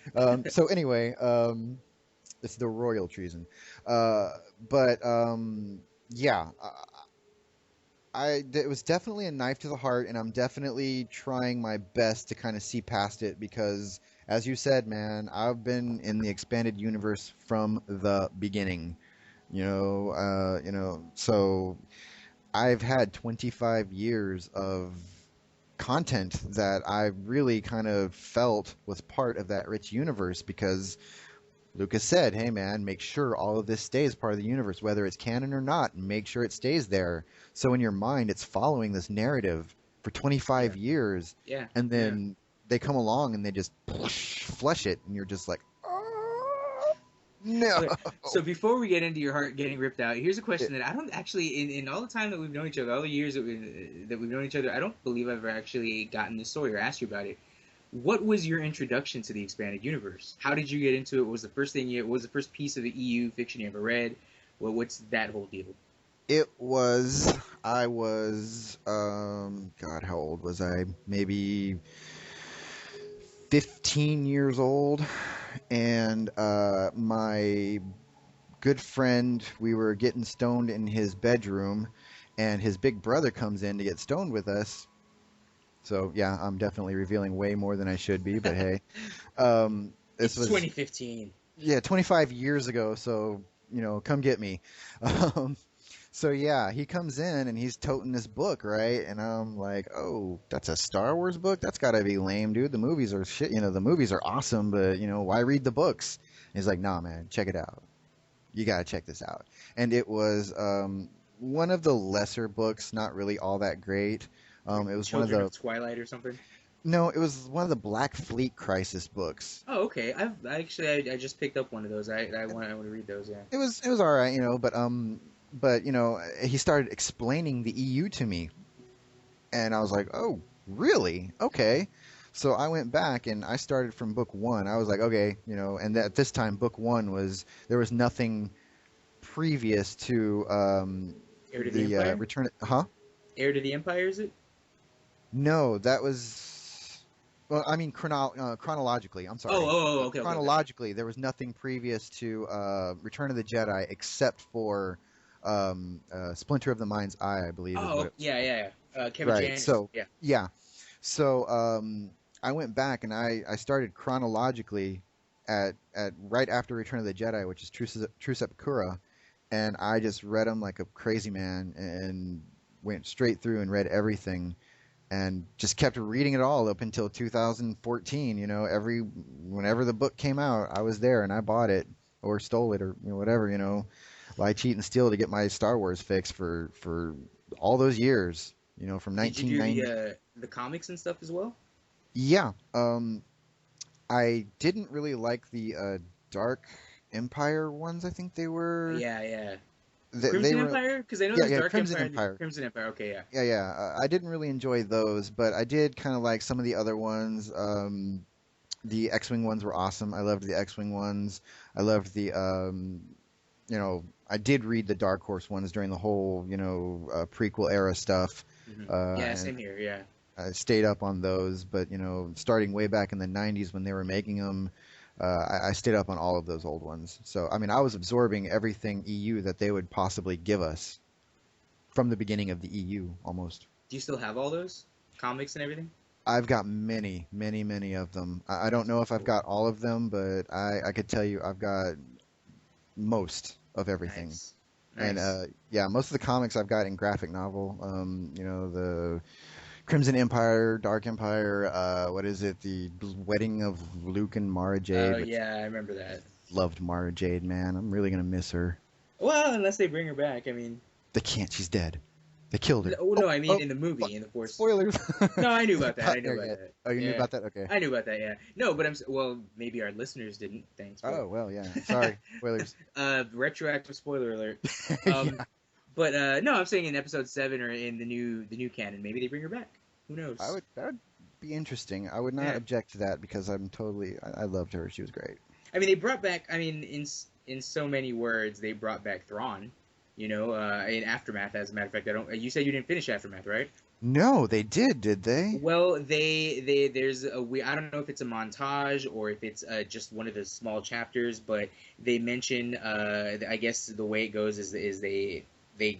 So anyway, it's the royal treason. Uh, but yeah, it was definitely a knife to the heart, and I'm definitely trying my best to kind of see past it because, as you said, man, I've been in the expanded universe from the beginning. So I've had 25 years of content that I really kind of felt was part of that rich universe because Lucas said, "Hey man, make sure all of this stays part of the universe, whether it's canon or not. Make sure it stays there." So in your mind, it's following this narrative for Yeah. 25 years, Yeah. and Yeah. then they come along and they just flush it, and you're just like, "Oh, no." Okay, so before we get into your heart getting ripped out, here's a question that I don't actually, in all the time that we've known each other, all the years that we've known each other, I don't believe I've ever actually gotten this story or asked you about it. What was your introduction to the expanded universe? How did you get into it? What was the first thing what was the first piece of the EU fiction you ever read? What's that whole deal? I was, God, how old was I? Maybe 15 years old, and my good friend, we were getting stoned in his bedroom, and his big brother comes in to get stoned with us. So yeah, I'm definitely revealing way more than I should be, but hey, this It's was 2015. yeah 25 years ago. So come get me. Um, so yeah, he comes in and he's toting this book, right? And I'm like, oh, that's a Star Wars book? That's gotta be lame, dude. The movies are shit. The movies are awesome, but why read the books? And he's like, nah, man, check it out. You gotta check this out. And it was one of the lesser books, not really all that great. It was one of Children the of Twilight or something. no, it was one of the Black Fleet Crisis books. Oh, okay. I just picked up one of those. I want to read those. Yeah. It was all right, but he started explaining the EU to me, and I was like, oh, really? Okay. So I went back and I started from book one. I was like, okay, and at this time, book one there was nothing previous to Heir to the the Empire. Return. Huh? Heir to the Empire, is it? No, that was. Well, I mean, chronologically. I'm sorry. Okay. Chronologically, there was nothing previous to Return of the Jedi except for Splinter of the Mind's Eye, I believe. Is what yeah. Kevin right. James. So Yeah. yeah. So I went back and I started chronologically at right after Return of the Jedi, which is True Sepultura, and I just read them like a crazy man and went straight through and read everything and just kept reading it all up until 2014. Whenever the book came out, I was there and I bought it or stole it or whatever. Lie, cheat, and steal to get my Star Wars fix for all those years. From Did you 1990. do the comics and stuff as well? Yeah. I didn't really like the Dark Empire ones. I think they were. Yeah. They Crimson were. Empire? Because I know Yeah, there's Dark Crimson Empire. Empire. Crimson Empire. Okay, yeah. Yeah. I didn't really enjoy those, but I did kind of like some of the other ones. The X-wing ones were awesome. I loved the X-wing ones. I loved the I did read the Dark Horse ones during the whole prequel era stuff. Yeah, And same here. Yeah. I stayed up on those, but starting way back in the '90s when they were making them, I stayed up on all of those old ones. So I mean, I was absorbing everything EU that they would possibly give us from the beginning of the EU, almost. Do you still have all those comics and everything? I've got many, many, many of them. I don't know if I've got all of them, but I could tell you I've got most of everything. Nice, And nice. yeah, most of the comics I've got in graphic novel. The Crimson Empire, Dark Empire. What is it? The Wedding of Luke and Mara Oh Jade, which yeah, I remember that. loved Mara Jade, man. I'm really gonna miss her. Well, unless they bring her back. I mean, They can't. She's dead. They killed her. oh Oh, no, I mean oh, in the movie, in the Force. spoilers. No, I knew about that. I Not knew there about yet. that. Oh, you knew Yeah, about that? Okay. I knew about that. Yeah. No, but well, maybe our listeners didn't. Thanks, but Oh well, yeah. Sorry, spoilers. retroactive spoiler alert. Um, Yeah, but no, I'm saying in episode 7 or in the new canon, maybe they bring her back. Who knows? that would be interesting. I would not Yeah. object to that because I loved her. She was great. I mean, they brought back. I mean, in so many words, they brought back Thrawn. In Aftermath. As a matter of fact, I don't. You said you didn't finish Aftermath, right? No, they did they? Well, there's I don't know if it's a montage or if it's just one of the small chapters, but they mention I guess the way it goes is they the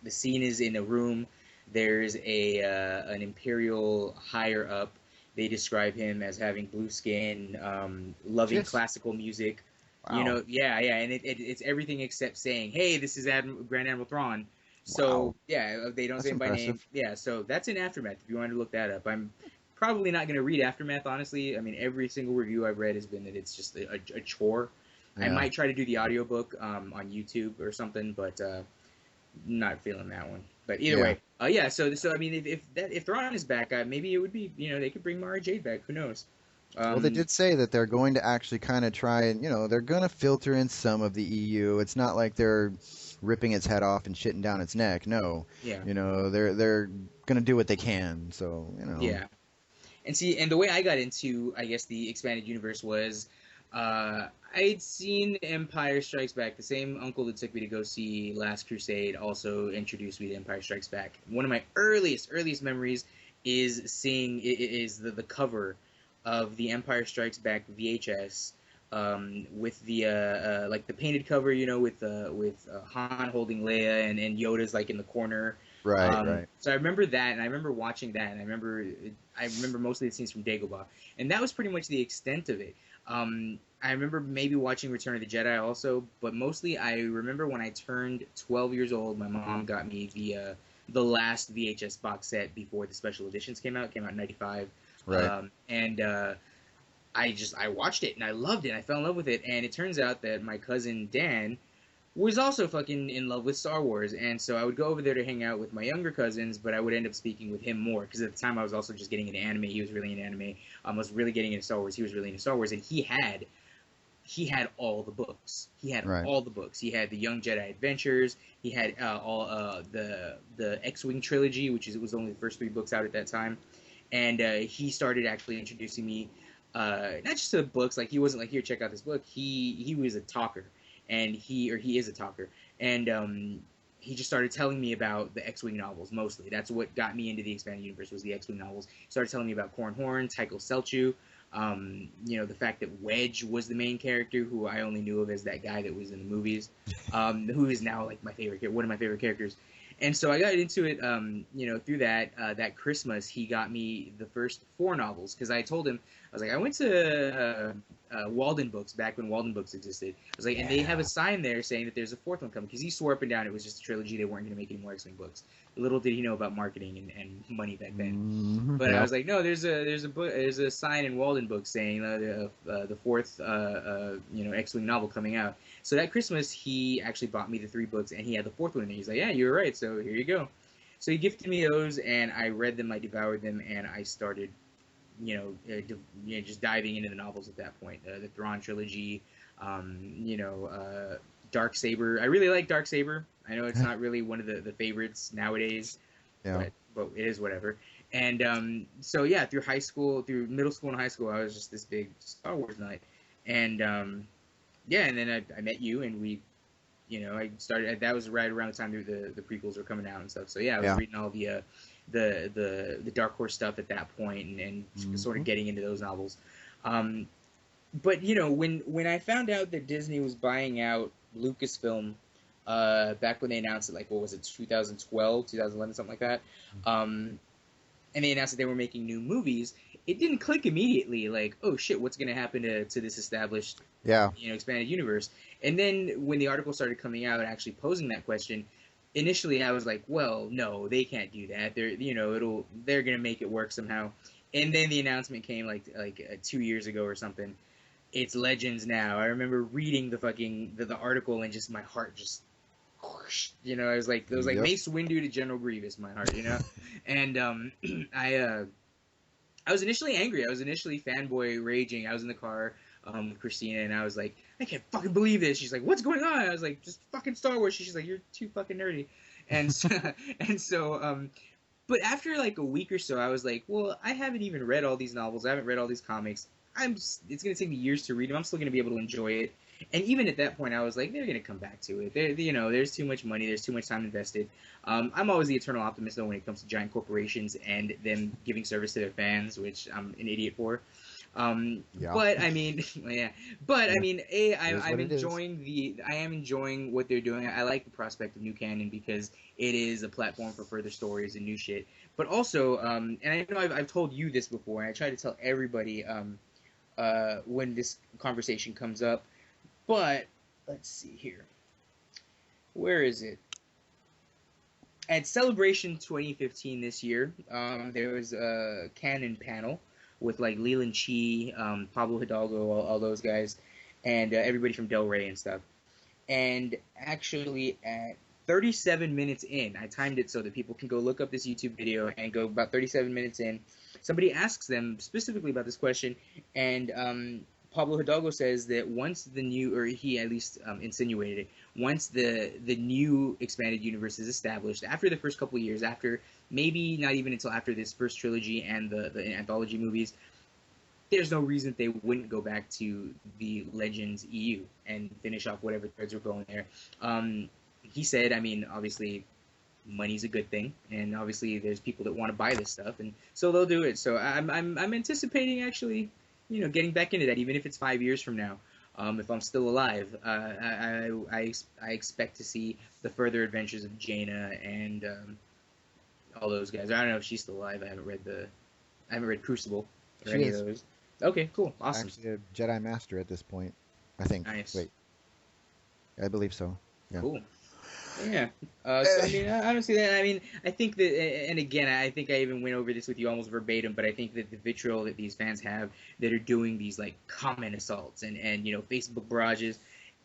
scene is in a room. There's a an imperial higher up. They describe him as having blue skin, loving Just classical music. wow, Yeah, and it's everything except saying, "Hey, this is Grand Admiral Thrawn." So wow. yeah, they don't That's say him by name. impressive. Yeah, so that's in Aftermath. If you wanted to look that up, I'm probably not going to read Aftermath. Honestly, I mean, every single review I've read has been that it's just a chore. I Yeah. might try to do the audiobook on YouTube or something, but not feeling that one. But either Yeah. way, yeah. So I mean, if Thrawn is back, maybe it would be they could bring Mara Jade back. Who knows? Well, they Um, did say that they're going to actually kind of try and, they're going to filter in some of the EU. It's not like they're ripping its head off and shitting down its neck. No, yeah, they're going to do what they can. So, yeah. And see, and the way I got into, I guess, the expanded universe was, I'd seen Empire Strikes Back. The same uncle that took me to go see Last Crusade also introduced me to Empire Strikes Back. One of my earliest memories is seeing is the cover of the Empire Strikes Back VHS. With the like the painted cover, with Han holding Leia and Yoda's like in the corner. right, right. So I remember that, and I remember watching that, and I remember mostly the scenes from Dagobah, and that was pretty much the extent of it. I remember maybe watching Return of the Jedi also, but mostly I remember when I turned 12 years old, my mom got me the last VHS box set before the special editions came out. It came out in '95, Right. and I watched it and I loved it. I fell in love with it, and it turns out that my cousin Dan was also fucking in love with Star Wars, and so I would go over there to hang out with my younger cousins, but I would end up speaking with him more because at the time I was also just getting into anime. He was really into anime. I was really getting into Star Wars. He was really into Star Wars, and he had all the books. He had Right. all the books. He had the Young Jedi Adventures. He had all the X-wing trilogy, which was only the first 3 books out at that time, and he started actually introducing me not just to the books. Like he wasn't like, here, check out this book. He was a talker, and he is a talker, and he just started telling me about the X-wing novels mostly. That's what got me into the expanded universe was the X-wing novels. He started telling me about Corran Horn, Tycho Selchu. The fact that Wedge was the main character, who I only knew of as that guy that was in the movies, who is now like one of my favorite characters. And so I got into it, through that Christmas, he got me the first 4 novels because I told him, I was like, I went to Walden Books back when Walden Books existed. I was like, and they have a Yeah. sign there saying that there's a 4th one coming because he swore up and down it was just a trilogy. They weren't going to make any more X-Wing books. Little did he know about marketing and money back then. But I Yep. was like, no, there's a sign in Walden Books saying the 4th X-Wing novel coming out. So that Christmas, he actually bought me the 3 books, and he had the 4th one in there. He's like, yeah, you were right. So here you go. So he gifted me those, and I read them, I devoured them, and I started, just diving into the novels at that point. The Thrawn trilogy, Dark Saber. I really like Dark Saber. I know it's not really one of the favorites nowadays, Yeah. but it is whatever. And so yeah, through middle school and high school, I was just this big Star Wars nut. And yeah, and then I met you, and I started. That was right around the time the prequels were coming out and stuff. So yeah, I was Yeah. reading all the Dark Horse stuff at that point, and sort of Mhm. getting into those novels. But when I found out that Disney was buying out Lucasfilm, back when they announced it, like what was it, 2012, 2011, something like that. and they announced that they were making new movies, it didn't click immediately. Like, oh shit, what's going to happen to this established, Yeah. expanded universe? And then when the article started coming out and actually posing that question, initially I was like, well, no, they can't do that. They're going to make it work somehow. And then the announcement came like 2 years ago or something. It's Legends now. I remember reading the article and just my heart just whoosh, I was like, it was like Yep. Mace Windu to General Grievous, my heart, and I was initially angry. I was initially fanboy raging. I was in the car with Christina, and I was like, I can't fucking believe this. She's like, what's going on? I was like, just fucking Star Wars. She's like, you're too fucking nerdy, and so, and so. But after like a week or so, I was like, well, I haven't even read all these novels. I haven't read all these comics. It's gonna take me years to read them. I'm still gonna be able to enjoy it. And even at that point, I was like, they're gonna come back to it. There's too much money. There's too much time invested. I'm always the eternal optimist though when it comes to giant corporations and them giving service to their fans, which I'm an idiot for. Yeah. But I mean, yeah. But I mean, I'm what it is. I am enjoying what they're doing. I like the prospect of new canon because it is a platform for further stories and new shit. But also, and I know I've told you this before, and I try to tell everybody when this conversation comes up. But let's see here. Where is it? At Celebration 2015 this year, there was a canon panel with like Leland Chi, Pablo Hidalgo, all those guys, and everybody from Del Rey and stuff. And actually, at 37 minutes in, I timed it so that people can go look up this YouTube video and go about 37 minutes in. Somebody asks them specifically about this question, and Pablo Hidalgo says that once the new, or he at least insinuated it, once the new expanded universe is established, after the first couple of years, after maybe not even until after this first trilogy and the anthology movies, there's no reason that they wouldn't go back to the Legends EU and finish off whatever threads were going there. He said, I mean, obviously, money's a good thing, and obviously there's people that want to buy this stuff, and so they'll do it. So I'm anticipating actually, getting back into that, even if it's 5 years from now. If I'm still alive, I expect to see the further adventures of Jaina and all those guys. I don't know if she's still alive. I haven't read Crucible or She any is. of those. Okay, cool, awesome. Actually, a Jedi Master at this point, I think. Nice. Wait, I believe so. Yeah. Cool. Yeah. So I mean, I don't see that. I mean, I think that, and again, I think I even went over this with you almost verbatim, but I think that the vitriol that these fans have that are doing these like comment assaults and Facebook barrages,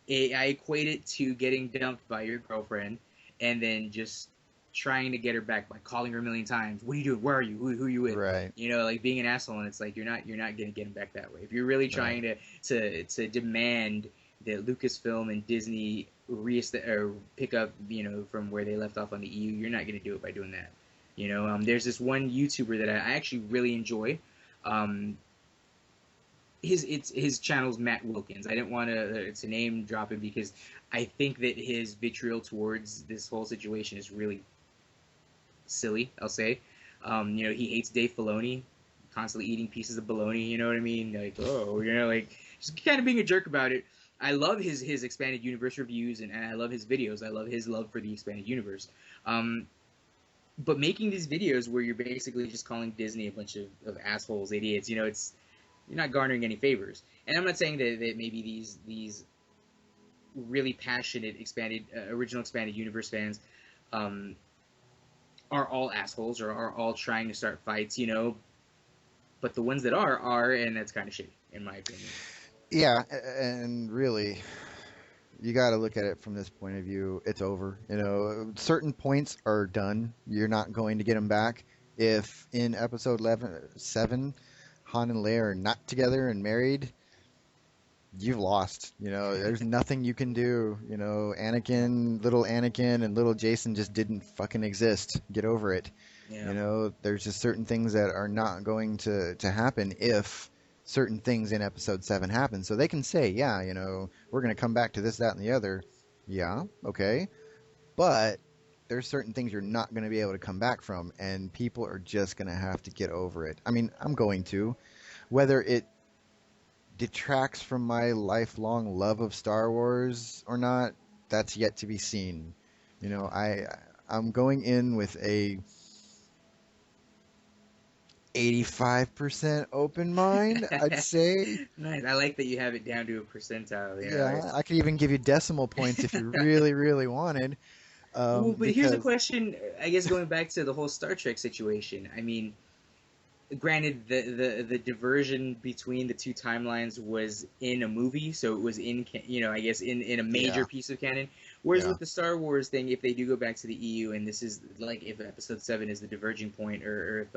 I equate it to getting dumped by your girlfriend and then just trying to get her back by calling her a million times. What are you doing? Where are you? Who are you with? Right. Like being an asshole, and it's like you're not gonna get him back that way. If you're really trying to demand that Lucasfilm and Disney or pick up, from where they left off on the EU, you're not going to do it by doing that. There's this one YouTuber that I actually really enjoy. His channel's Matt Wilkins. I didn't want to name drop him because I think that his vitriol towards this whole situation is really silly, I'll say. He hates Dave Filoni, constantly eating pieces of bologna, you know what I mean? Like, just kind of being a jerk about it. I love his expanded universe reviews, and I love his videos. I love his love for the expanded universe. But making these videos where you're basically just calling Disney a bunch of assholes, idiots, you're not garnering any favors. And I'm not saying that maybe these really passionate original expanded universe fans are all assholes or are all trying to start fights, but the ones that are, and that's kind of shitty, in my opinion. Yeah, and really, you got to look at it from this point of view. It's over. Certain points are done. You're not going to get them back. If in episode 7, Han and Leia are not together and married, you've lost. There's nothing you can do. Little Anakin and little Jason just didn't fucking exist. Get over it. Yeah. There's just certain things that are not going to happen if certain things in episode 7 happen. So they can say, yeah, we're going to come back to this, that, and the other. Yeah, okay. But there's certain things you're not going to be able to come back from, and people are just going to have to get over it. I mean, I'm going to. Whether it detracts from my lifelong love of Star Wars or not, that's yet to be seen. I'm going in with a 85% open mind, I'd say. Nice. I like that you have it down to a percentile. Yeah, I could even give you decimal points if you really, really wanted. Well, but here's a Because question. I guess going back to the whole Star Trek situation. I mean, granted, the diversion between the two timelines was in a movie, so it was in I guess in a major yeah, piece of canon. Whereas yeah. with the Star Wars thing, if they do go back to the EU, and this is like if Episode 7 is the diverging point, or if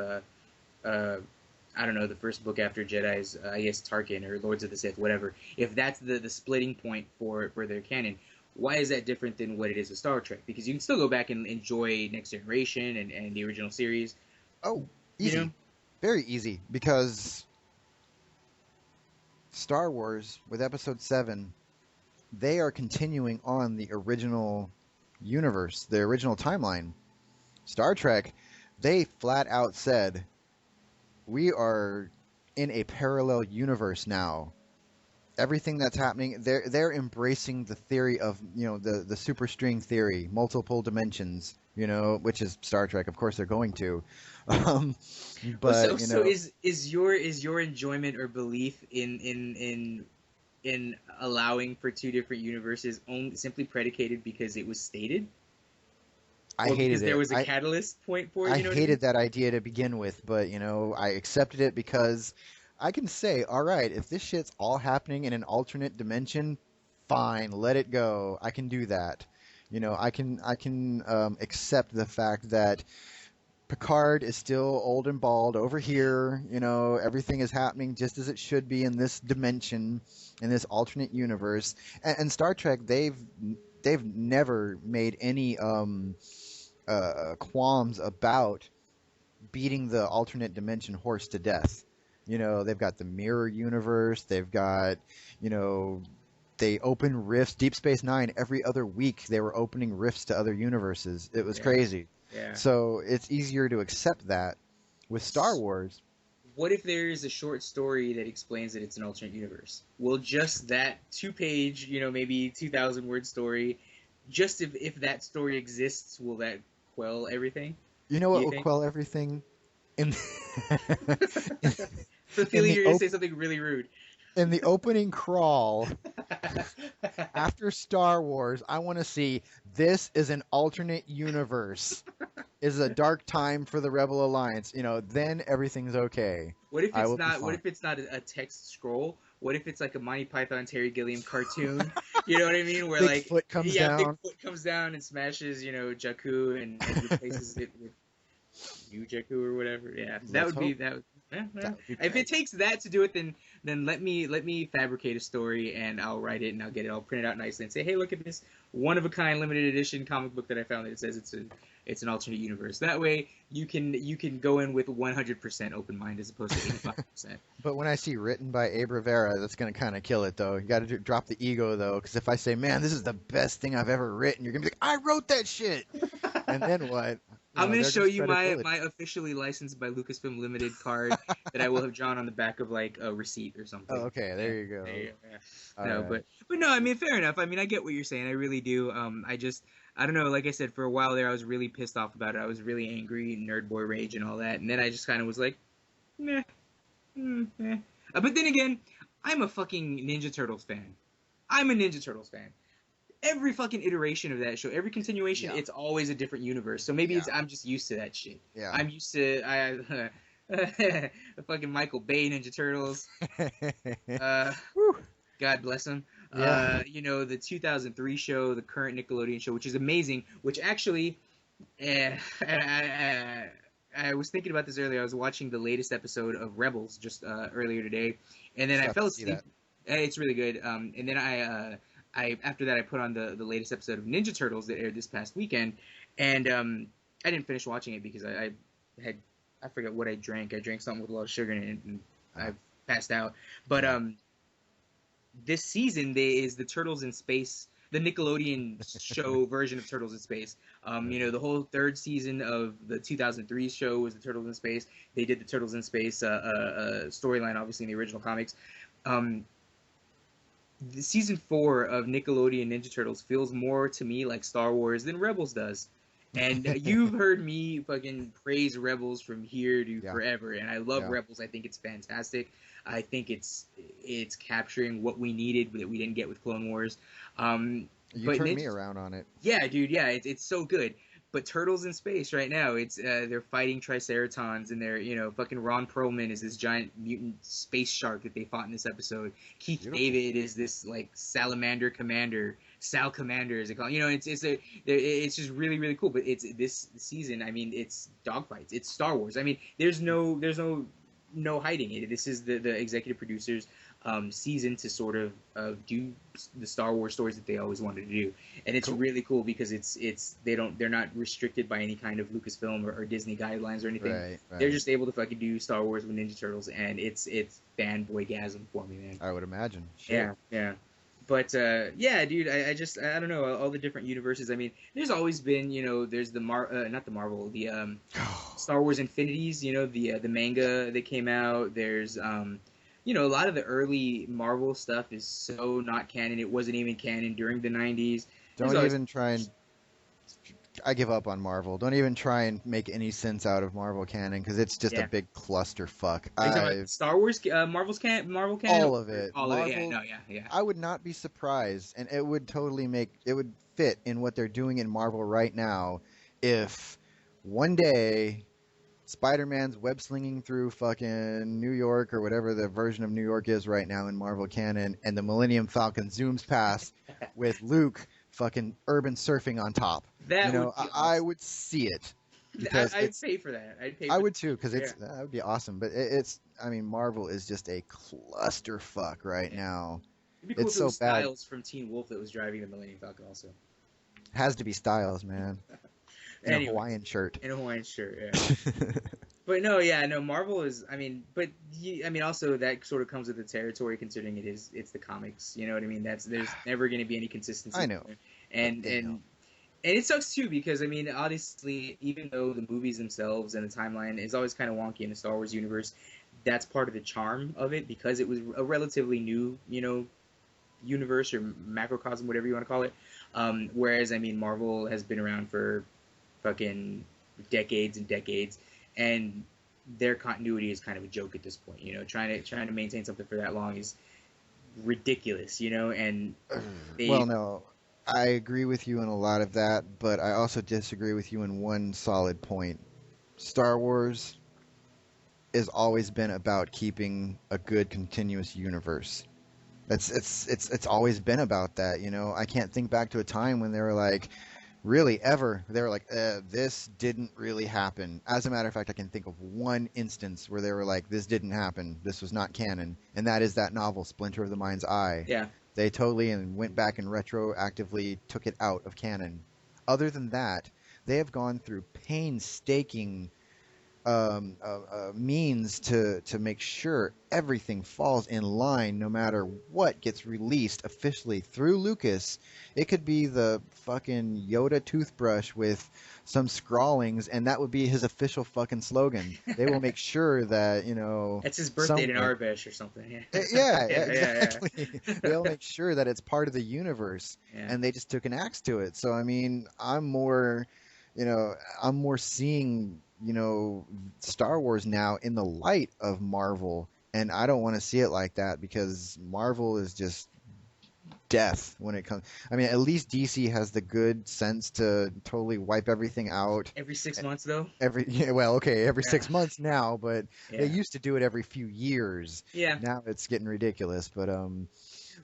I don't know, the first book after Jedi's, I guess Tarkin or Lords of the Sith, whatever. If that's the splitting point for their canon, why is that different than what it is with Star Trek? Because you can still go back and enjoy Next Generation and the original series, Oh, you know? easy. Very easy. Because Star Wars, with Episode 7, they are continuing on the original universe, the original timeline. Star Trek, they flat out said, we are in a parallel universe now. Everything that's happening, they're embracing the theory of, the superstring theory, multiple dimensions, which is Star Trek. Of course, they're going to. Um, Well, so but so is your enjoyment or belief in allowing for two different universes only simply predicated because it was stated, I or because hated there it. was a catalyst point for it? I You know what I mean? hated that idea to begin with, but I accepted it because I can say, all right, if this shit's all happening in an alternate dimension, fine, let it go. I can do that. I can accept the fact that Picard is still old and bald over here. Everything is happening just as it should be in this dimension, in this alternate universe. And Star Trek, they've never made any qualms about beating the alternate dimension horse to death. They've got the mirror universe. They've got, you know, they open rifts. Deep Space Nine, every other week, they were opening rifts to other universes. It was Yeah, crazy. yeah. So it's easier to accept that. With Star Wars, What if there is a short story that explains that it's an alternate universe? Will just that two-page, maybe 2,000-word story, just if that story exists, will that quell everything? you know Do what you will think? quell everything? In The in feeling the you're gonna say something really rude. in the opening crawl after Star Wars, I want to see this is an alternate universe. Is a dark time for the Rebel Alliance. Then everything's okay. What if I it's will be not? What fine. if it's not a text scroll? What if it's like a Monty Python Terry Gilliam cartoon? You know what I mean? Where like, Bigfoot comes yeah, down. Bigfoot comes down and smashes, Jakku and replaces it with New Jakku or whatever. Yeah, that Let's would be hope. that. Yeah. That would be If it great. takes that to do it, then let me fabricate a story and I'll write it and I'll get it all printed out nicely and say, hey, look at this one of a kind limited edition comic book that I found that it says it's an alternate universe. That way you can go in with 100% open mind as opposed to 85%. But when I see written by Abe Rivera, that's going to kind of kill it, though. You got to drop the ego, though, because if I say, man, this is the best thing I've ever written, you're going to be like, I wrote that shit. And then what? I'm gonna There show goes you my credibility. officially licensed by Lucasfilm Limited card that I will have drawn on the back of like a receipt or Oh, something. okay, Yeah, there you go. there you go, yeah. All No, right. but no, I mean fair enough. I mean I get what you're saying. I really do. I don't know. Like I said, for a while there, I was really pissed off about it. I was really angry, nerd boy rage, and all that. And then I just kind of was like, meh, meh. But then again, I'm a fucking Ninja Turtles fan. I'm a Ninja Turtles fan. Every fucking iteration of that show, every continuation, Yeah, it's always a different universe. So maybe yeah, I'm just used to that shit. yeah. I'm used to the fucking Michael Bay Ninja Turtles. Uh, Whew. God bless him. Yeah. The 2003 show, the current Nickelodeon show, which is amazing. Which actually, I was thinking about this earlier. I was watching the latest episode of Rebels just earlier today, and then Still I have fell to see asleep. that. It's really good. And then I after that I put on the latest episode of Ninja Turtles that aired this past weekend, and I didn't finish watching it because I forget what I drank. I drank something with a lot of sugar in it, and Uh, I passed out. But yeah. this season is the Turtles in Space, the Nickelodeon show version of Turtles in Space. The whole third season of the 2003 show was the Turtles in Space. They did the Turtles in Space storyline, obviously in the original comics. Um, the season 4 of Nickelodeon Ninja Turtles feels more to me like Star Wars than Rebels does. And you've heard me fucking praise Rebels from here to Yeah. forever, and I love Yeah. Rebels. I think it's fantastic. I think it's capturing what we needed that we didn't get with Clone Wars. You But turned me Ninja, around on it. yeah, dude, yeah, it's so good. But Turtles in Space right now, it's they're fighting Triceratons, and they're fucking Ron Perlman is this giant mutant space shark that they fought in this episode. Keith Beautiful. David is this like salamander commander, Sal Commander is it called? It's just really really cool. But it's this season. I mean, it's dogfights. It's Star Wars. I mean, there's no hiding it. This is the executive producers season to sort of do the Star Wars stories that they always wanted to do, and it's Cool. really cool because they're not restricted by any kind of Lucasfilm or Disney guidelines or anything. Right. They're just able to fucking do Star Wars with Ninja Turtles, and it's fanboygasm for me, man. I would imagine. Shit. Yeah. But yeah, dude, I don't know all the different universes. I mean, there's always been there's the not the Marvel, the Star Wars Infinities, the manga that came out. There's a lot of the early Marvel stuff is so not canon. It wasn't even canon during the 90s. Don't There's always- even try and. I give up on Marvel. Don't even try and make any sense out of Marvel canon because it's just Yeah. a big clusterfuck. Are you talking about Star Wars, Marvel canon? All of it. All of it. Yeah, Marvel- no, yeah. I would not be surprised, and it would totally it would fit in what they're doing in Marvel right now if one day Spider-Man's web slinging through fucking New York or whatever the version of New York is right now in Marvel canon, and the Millennium Falcon zooms past with Luke fucking urban surfing on top. That You know, would be I awesome. would see it. Because I'd it's- pay for that. I would too, because that would be awesome. But I mean, Marvel is just a clusterfuck right Yeah. now. It'd be cool it's if it was so bad. Styles from Teen Wolf that was driving the Millennium Falcon also. Has to be Styles, man. In Anyway. a Hawaiian shirt. In a Hawaiian shirt, yeah. But no, Marvel is. I mean, also that sort of comes with the territory, considering it's the comics. You know what I mean? There's never going to be any consistency. I know. there. And They know. and it sucks too because I mean, honestly, even though the movies themselves and the timeline is always kind of wonky in the Star Wars universe, that's part of the charm of it because it was a relatively new, universe or macrocosm, whatever you want to call it. Whereas I mean, Marvel has been around for fucking decades and decades, and their continuity is kind of a joke at this point. Trying to maintain something for that long is ridiculous. And they, Well, no, I agree with you in a lot of that, but I also disagree with you in one solid point. Star Wars has always been about keeping a good continuous universe. It's always been about that. I can't think back to a time when they were like, really ever. They were like, this didn't really happen. As a matter of fact, I can think of one instance where they were like, this didn't happen. This was not canon, and that is that novel, Splinter of the Mind's Eye. yeah. They totally and went back and retroactively took it out of canon. Other than that, they have gone through painstaking means to make sure everything falls in line no matter what gets released officially through Lucas. It could be the fucking Yoda toothbrush with some scrawlings, and that would be his official fucking slogan. They will make sure that, That's his birthday in somewhere- Arabesh or something. Yeah. Yeah, Yeah. exactly. They'll make sure that it's part of the universe, Yeah. and they just took an axe to it. So I mean, I'm more seeing, Star Wars now in the light of Marvel, and I don't want to see it like that because Marvel is just death when it comes. I mean, at least DC has the good sense to totally wipe everything out. Every 6 months though. Every 6 months now, but Yeah. they used to do it every few years. Yeah. Now it's getting ridiculous, but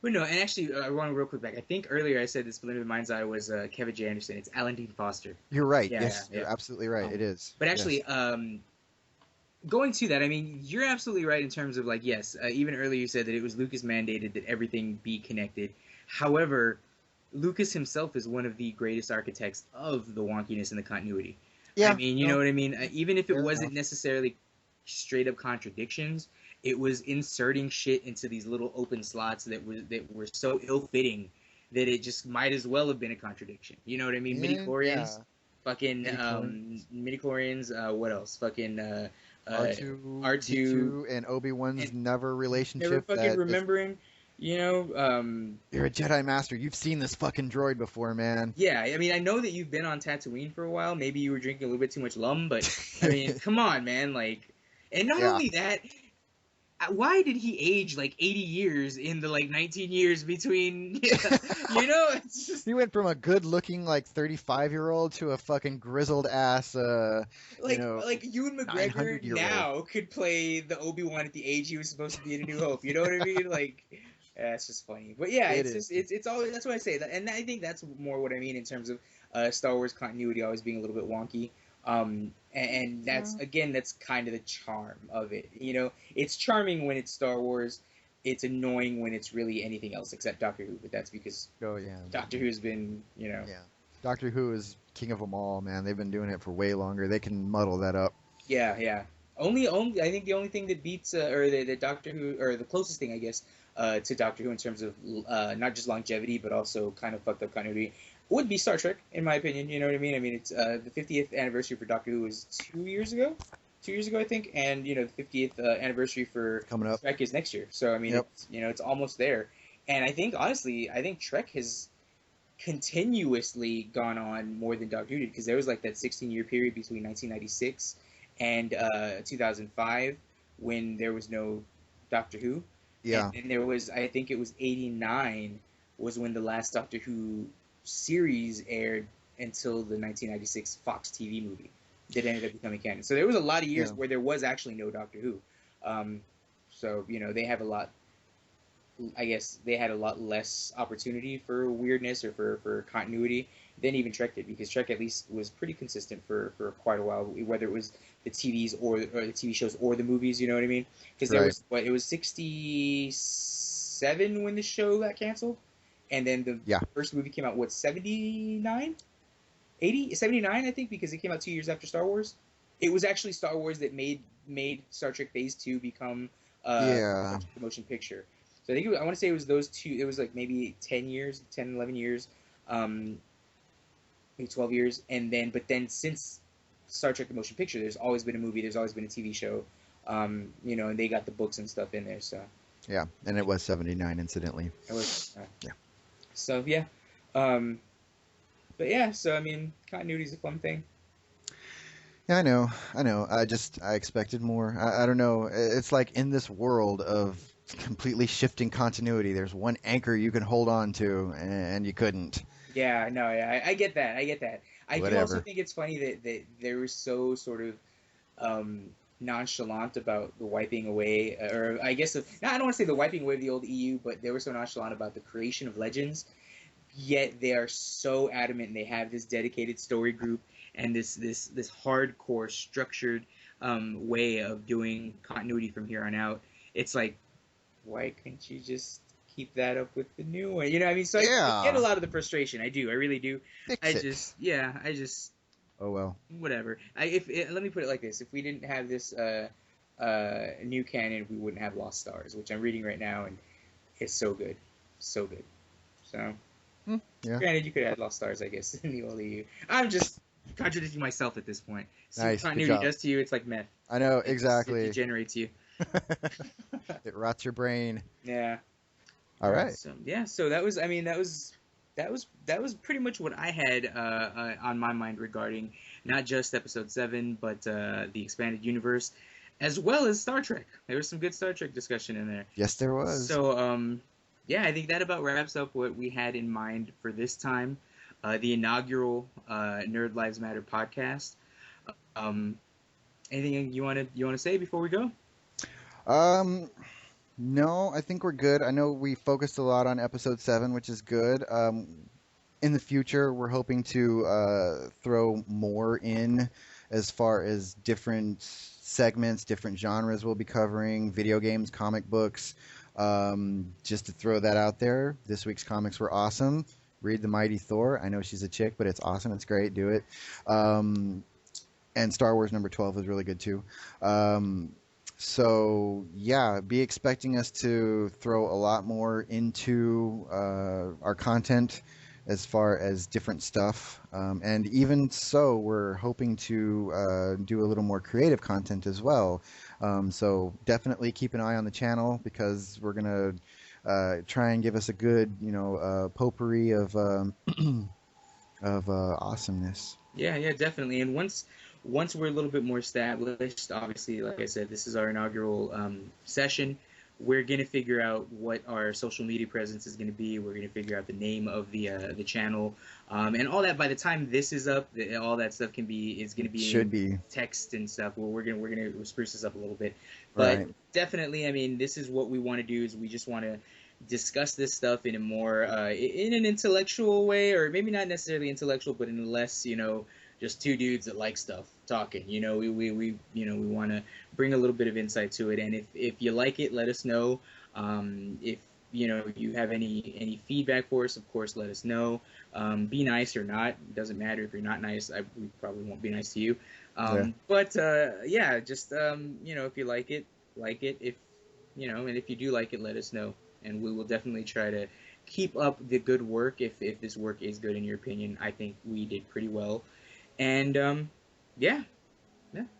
But no, and actually, I want to real quick back. I think earlier I said this Splinter of the Mind's Eye was Kevin J. Anderson. It's Alan Dean Foster. you're right. Yeah, Yes, yeah. you're absolutely right. It is. But Yes. actually, going to that, I mean, you're absolutely right in terms of like, yes, even earlier you said that it was Lucas mandated that everything be connected. However, Lucas himself is one of the greatest architects of the wonkiness and the continuity. Yeah, I mean, you know what I mean? Even if it Fair wasn't enough. necessarily straight up contradictions, it was inserting shit into these little open slots that were so ill fitting that it just might as well have been a contradiction. You know what I mean? Yeah, Midichlorians, fucking Midichlorians. midichlorians. What else? Fucking R2, R2, D2, and Obi-Wan's never relationship. never fucking that is- remembering. You know, You're a Jedi Master. You've seen this fucking droid before, man. yeah. I mean, I know that you've been on Tatooine for a while. Maybe you were drinking a little bit too much lum, but I mean, come on, man. Like, and not Yeah. only that, why did he age like 80 years in the like 19 years between? You know, it's just He went from a good-looking like 35-year-old to a fucking grizzled ass, like Ewan McGregor 900-year-old. now could play the Obi-Wan at the age he was supposed to be in A New Hope. You know what I mean? Like, yeah, it's just funny. But yeah, It it's is. just it's always that's what I say, and I think that's more what I mean in terms of Star Wars continuity always being a little bit wonky. And that's again that's kind of the charm of it. You know, it's charming when it's Star Wars. It's annoying when it's really anything else except Doctor Who. But that's because Oh yeah. Doctor Who's been, you know, Yeah. Doctor Who is king of them all, man. They've been doing it for way longer. They can muddle that up. yeah. Only I think the only thing that beats or the Doctor Who or the closest thing I guess to Doctor Who in terms of not just longevity but also kind of fucked up continuity would be Star Trek in my opinion. You know what I mean? I mean it's the 50th anniversary for Doctor Who was 2 years ago. 2 years ago I think, and you know the 50th anniversary for Coming up. Trek is next year. So I mean Yep. it's, you know it's almost there. And I think honestly I think Trek has continuously gone on more than Doctor Who did because there was like that 16-year period between 1996 and 2005 when there was no Doctor Who. Yeah. And there was, I think it was 89 was when the last Doctor Who series aired until the 1996 Fox TV movie that ended up becoming canon. So there was a lot of years Yeah. where there was actually no Doctor Who. So, you know, they have a lot, I guess they had a lot less opportunity for weirdness or for continuity than even Trek did because Trek at least was pretty consistent for quite a while, whether it was the TVs or the TV shows or the movies, you know what I mean? Because there Right. was, it was 67 when the show got canceled, and then the Yeah. first movie came out, what, 79? 80? 79, I think, because it came out 2 years after Star Wars. It was actually Star Wars that made Star Trek Phase 2 become Yeah. the motion picture. So I think I want to say it was those two. It was like maybe 10 years, 10, 11 years, maybe 12 years. And then, but then since Star Trek the motion picture, there's always been a movie, there's always been a TV show, you know, and they got the books and stuff in there. So Yeah. And it was 79, incidentally. it was, Yeah. So yeah. But yeah, so I mean, continuity is a fun thing. Yeah, I know. I expected more. I don't know. It's like in this world of completely shifting continuity, there's one anchor you can hold on to, and you couldn't. Yeah, no, yeah, I get that. I get that. I do also Whatever. think it's funny that they were so sort of nonchalant about the wiping away, or I guess, no, I don't want to say the wiping away of the old EU, but they were so nonchalant about the creation of Legends. Yet they are so adamant, and they have this dedicated story group and this hardcore structured way of doing continuity from here on out. It's like, why couldn't you just keep that up with the new one? You know what I mean? So I Yeah. get a lot of the frustration. I do. I really do. Fix I it. just Oh well. whatever. Let me put it like this: if we didn't have this new canon, we wouldn't have Lost Stars, which I'm reading right now, and it's so good, so good. So, Yeah. granted, you could add Lost Stars, I guess, in the old EU. I'm just contradicting myself at this point. See Nice, what good continuity job. does to you? It's like meth. I know It exactly. degenerates you. It rots your brain. Yeah. All right. So yeah, so that was. I mean, that was pretty much what I had on my mind regarding not just Episode 7, but the expanded universe, as well as Star Trek. There was some good Star Trek discussion in there. Yes, there was. So yeah, I think that about wraps up what we had in mind for this time, the inaugural Nerd Lives Matter podcast. Anything you want to say before we go? No, I think we're good. I know we focused a lot on episode 7, which is good. In the future, we're hoping to throw more in as far as different segments, different genres we'll be covering, video games, comic books. Just to throw that out there, this week's comics were awesome. Read The Mighty Thor. I know she's a chick, but it's awesome. It's great. Do it. And Star Wars number 12 is really good too. So yeah, be expecting us to throw a lot more into our content as far as different stuff. And even so, we're hoping to do a little more creative content as well. So definitely keep an eye on the channel because we're going to try and give us a good, potpourri of awesomeness. Yeah, definitely. And once we're a little bit more established, obviously, like I said, this is our inaugural session. We're gonna figure out what our social media presence is gonna be. We're gonna figure out the name of the channel, and all that. By the time this is up, all that stuff is gonna be Should in be text and stuff. We're gonna spruce this up a little bit, but right. definitely, I mean, this is what we want to do. Is we just want to discuss this stuff in a more in an intellectual way, or maybe not necessarily intellectual, but in a less, just two dudes that like stuff talking. We want to bring a little bit of insight to it, and if you like it, let us know. If you have any feedback for us, of course, let us know. Be nice or not, it doesn't matter. If you're not nice, we probably won't be nice to you. Yeah. But yeah, just if you like it, if and if you do like it, let us know, and we will definitely try to keep up the good work. If this work is good in your opinion, I think we did pretty well. And yeah.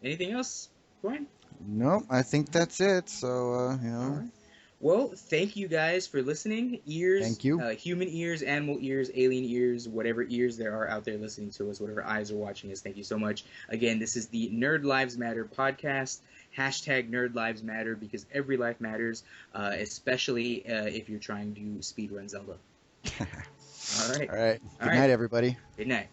Anything else, Brian? Nope, I think that's it. So, All right. Well, thank you guys for listening. Ears, Thank you. Human ears, animal ears, alien ears, whatever ears there are out there listening to us, whatever eyes are watching us. Thank you so much. Again, this is the Nerd Lives Matter podcast. Hashtag Nerd Lives Matter, because every life matters, especially if you're trying to speedrun Zelda. All right. All right. Good night, everybody. Good night.